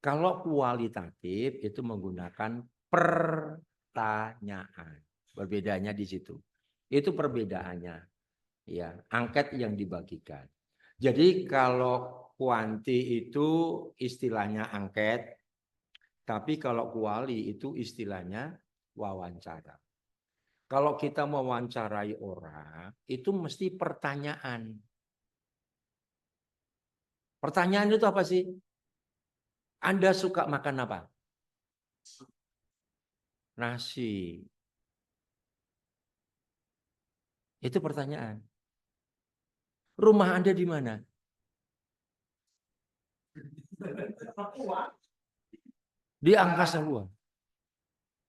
Kalau kualitatif itu menggunakan pertanyaan. Berbedanya di situ. Itu perbedaannya. Ya, angket yang dibagikan. Jadi kalau kuanti itu istilahnya angket, tapi kalau kuali itu istilahnya wawancara. Kalau kita mewawancarai orang, itu mesti pertanyaan. Pertanyaan itu apa sih? Anda suka makan apa? Nasi. Itu pertanyaan. Rumah Anda di mana? Di angkasa luar.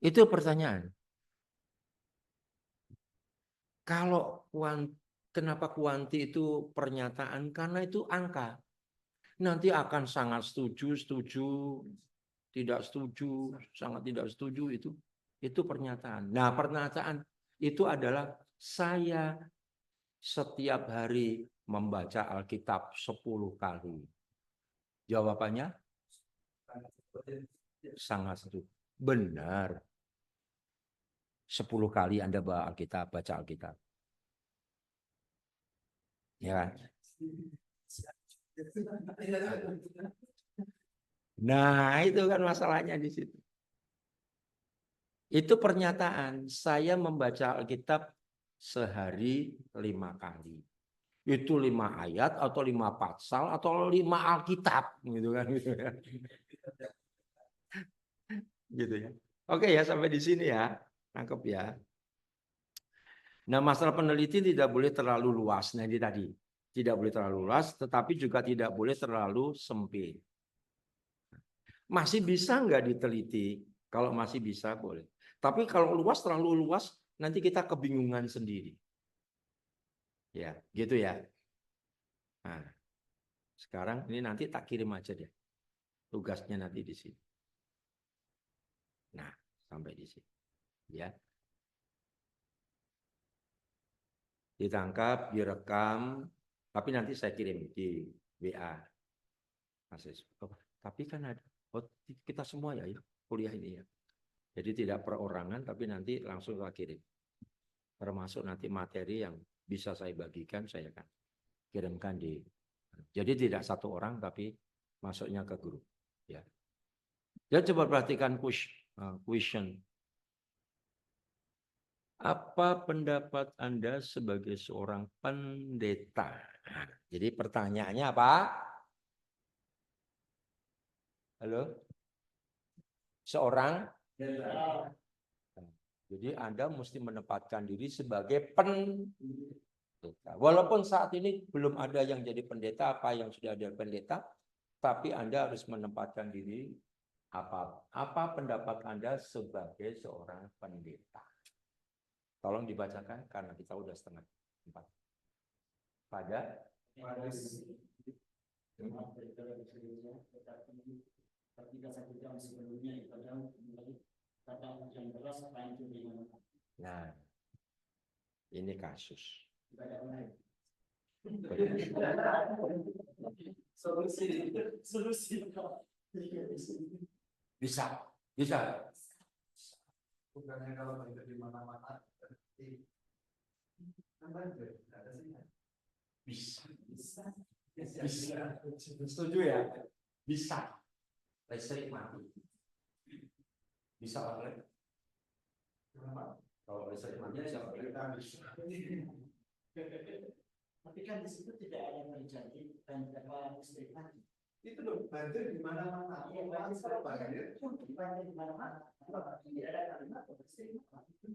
Itu pertanyaan. Kalau kenapa kuanti itu pernyataan? Karena itu angka. Nanti akan sangat setuju, tidak setuju, sangat tidak setuju itu pernyataan. Nah, pernyataan itu adalah saya setiap hari membaca Alkitab 10 kali. Jawabannya sangat setuju. Benar. 10 kali Anda baca Alkitab. Ya. Nah, itu kan masalahnya di situ. Itu pernyataan, saya membaca Alkitab sehari 5 kali. Itu 5 ayat atau 5 pasal atau 5 Alkitab gitu kan. Gitu ya. Oke ya, sampai di sini ya. Nangkep ya. Nah, masalah peneliti tidak boleh terlalu luas. Nah, ini tadi. Tidak boleh terlalu luas, tetapi juga tidak boleh terlalu sempit. Masih bisa nggak diteliti? Kalau masih bisa, boleh. Tapi kalau luas, terlalu luas, nanti kita kebingungan sendiri. Ya, gitu ya. Nah, sekarang ini nanti tak kirim aja deh. Tugasnya nanti di sini. Nah, sampai di sini. Ya. Ditangkap, direkam, tapi nanti saya kirim di WA. Tapi kan ada, kita semua ya kuliah ini ya. Jadi tidak perorangan, tapi nanti langsung saya kirim. termasuk nanti materi yang bisa saya bagikan, saya akan kirimkan di. Jadi tidak satu orang tapi masuknya ke grup. Ya. Dan coba perhatikan question. Apa pendapat Anda sebagai seorang pendeta? Nah, jadi pertanyaannya apa? Halo? Seorang? Jadi Anda mesti menempatkan diri sebagai pendeta. Walaupun saat ini belum ada yang jadi pendeta, apa yang sudah ada pendeta, tapi Anda harus menempatkan diri apa pendapat Anda sebagai seorang pendeta. Tolong dibacakan karena kita udah setengah 4. Pada nah, ini kasus. Solusi. Bisa. Bukannya kalau banjir di mana-mana seperti banjir, ada sih. Bisa. Setuju ya? Bisa. Listrik mati. Bisa banget. Kalau listrik mati bisa banget. Tapi kan di situ tidak ada terjadi apa listrik mati. Itu loh, banjir di mana-mana. Iya, banjir di mana-mana. Tidak ada kalimat listrik mati.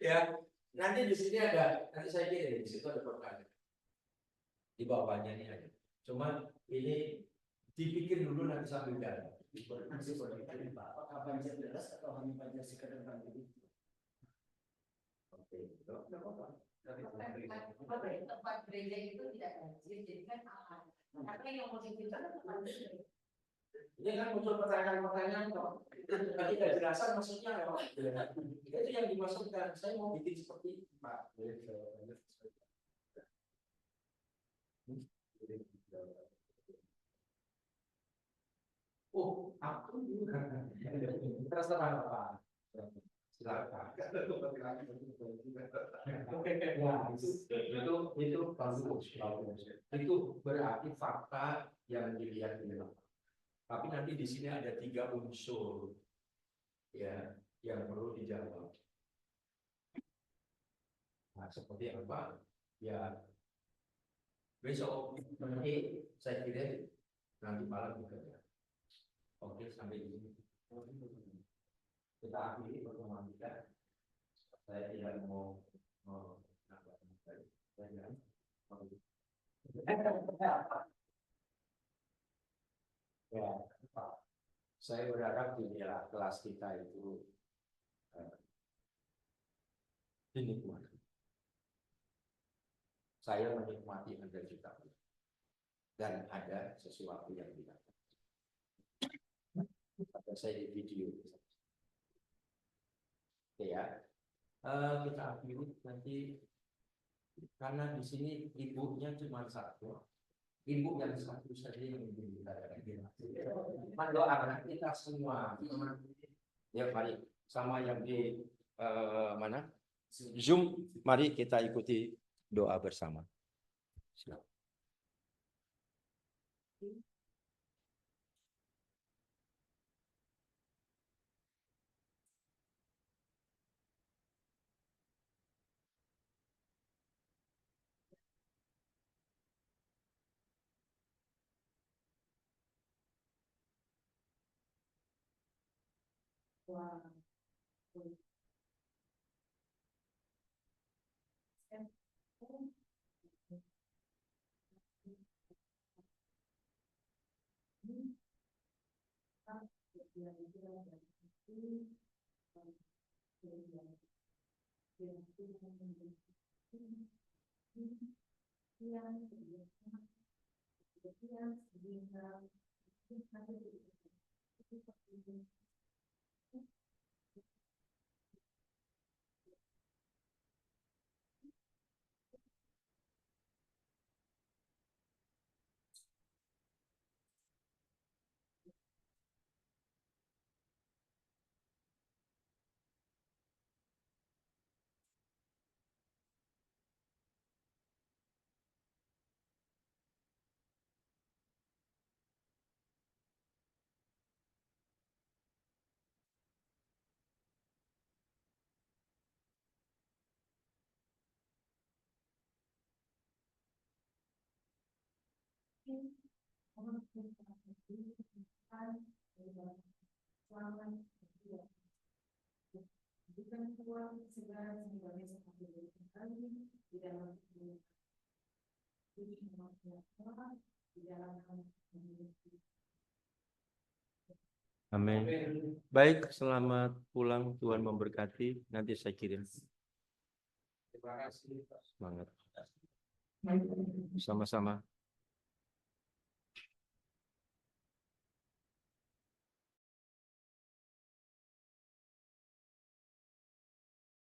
Ya, nanti di sini ada, nanti saya kirim di situ ada pertanyaan. Di bawahnya ini ada. Cuma ini dipikir dulu nanti sambil jalan. Apakah banjir deras atau hanya banjir sekedar banjir? Oke, betul. Tempat gereja itu tidak banjir, jadi kan aman. Karena yang mau dibilang tempat gereja. Ini kan muncul pertanyaan-pertanyaan kok. Tadi tidak jelasan maksudnya apa? Itu yang dimaksudkan. Saya mau bikin seperti ini, Pak. Oh, aku terserah Pak. Silakan. Itu bagus. Itu berarti fakta yang dilihat di dalam. Tapi nanti di sini ada 3 unsur ya yang perlu dijawab. Nah, seperti apa? Ya besok nanti saya kirim nanti malam juga ya. Oke, sampai di sini. Kita akhiri pertemuan kita. Saya tidak mau ya, saya berharap di kelas kita itu dinikmati. Saya menikmati Anda juga. Dan ada sesuatu yang tidak. Ada saya di video. Oke ya. Kita akhiri nanti karena di sini ibunya cuma satu. Ibu yang satu saja yang mendoakan kita semua. Ya, mari sama yang di mana? Zoom, mari kita ikuti doa bersama. Silakan. Amin. Baik, selamat pulang. Tuhan memberkati. Nanti saya kirim. Terima kasih. Semangat. Sama-sama.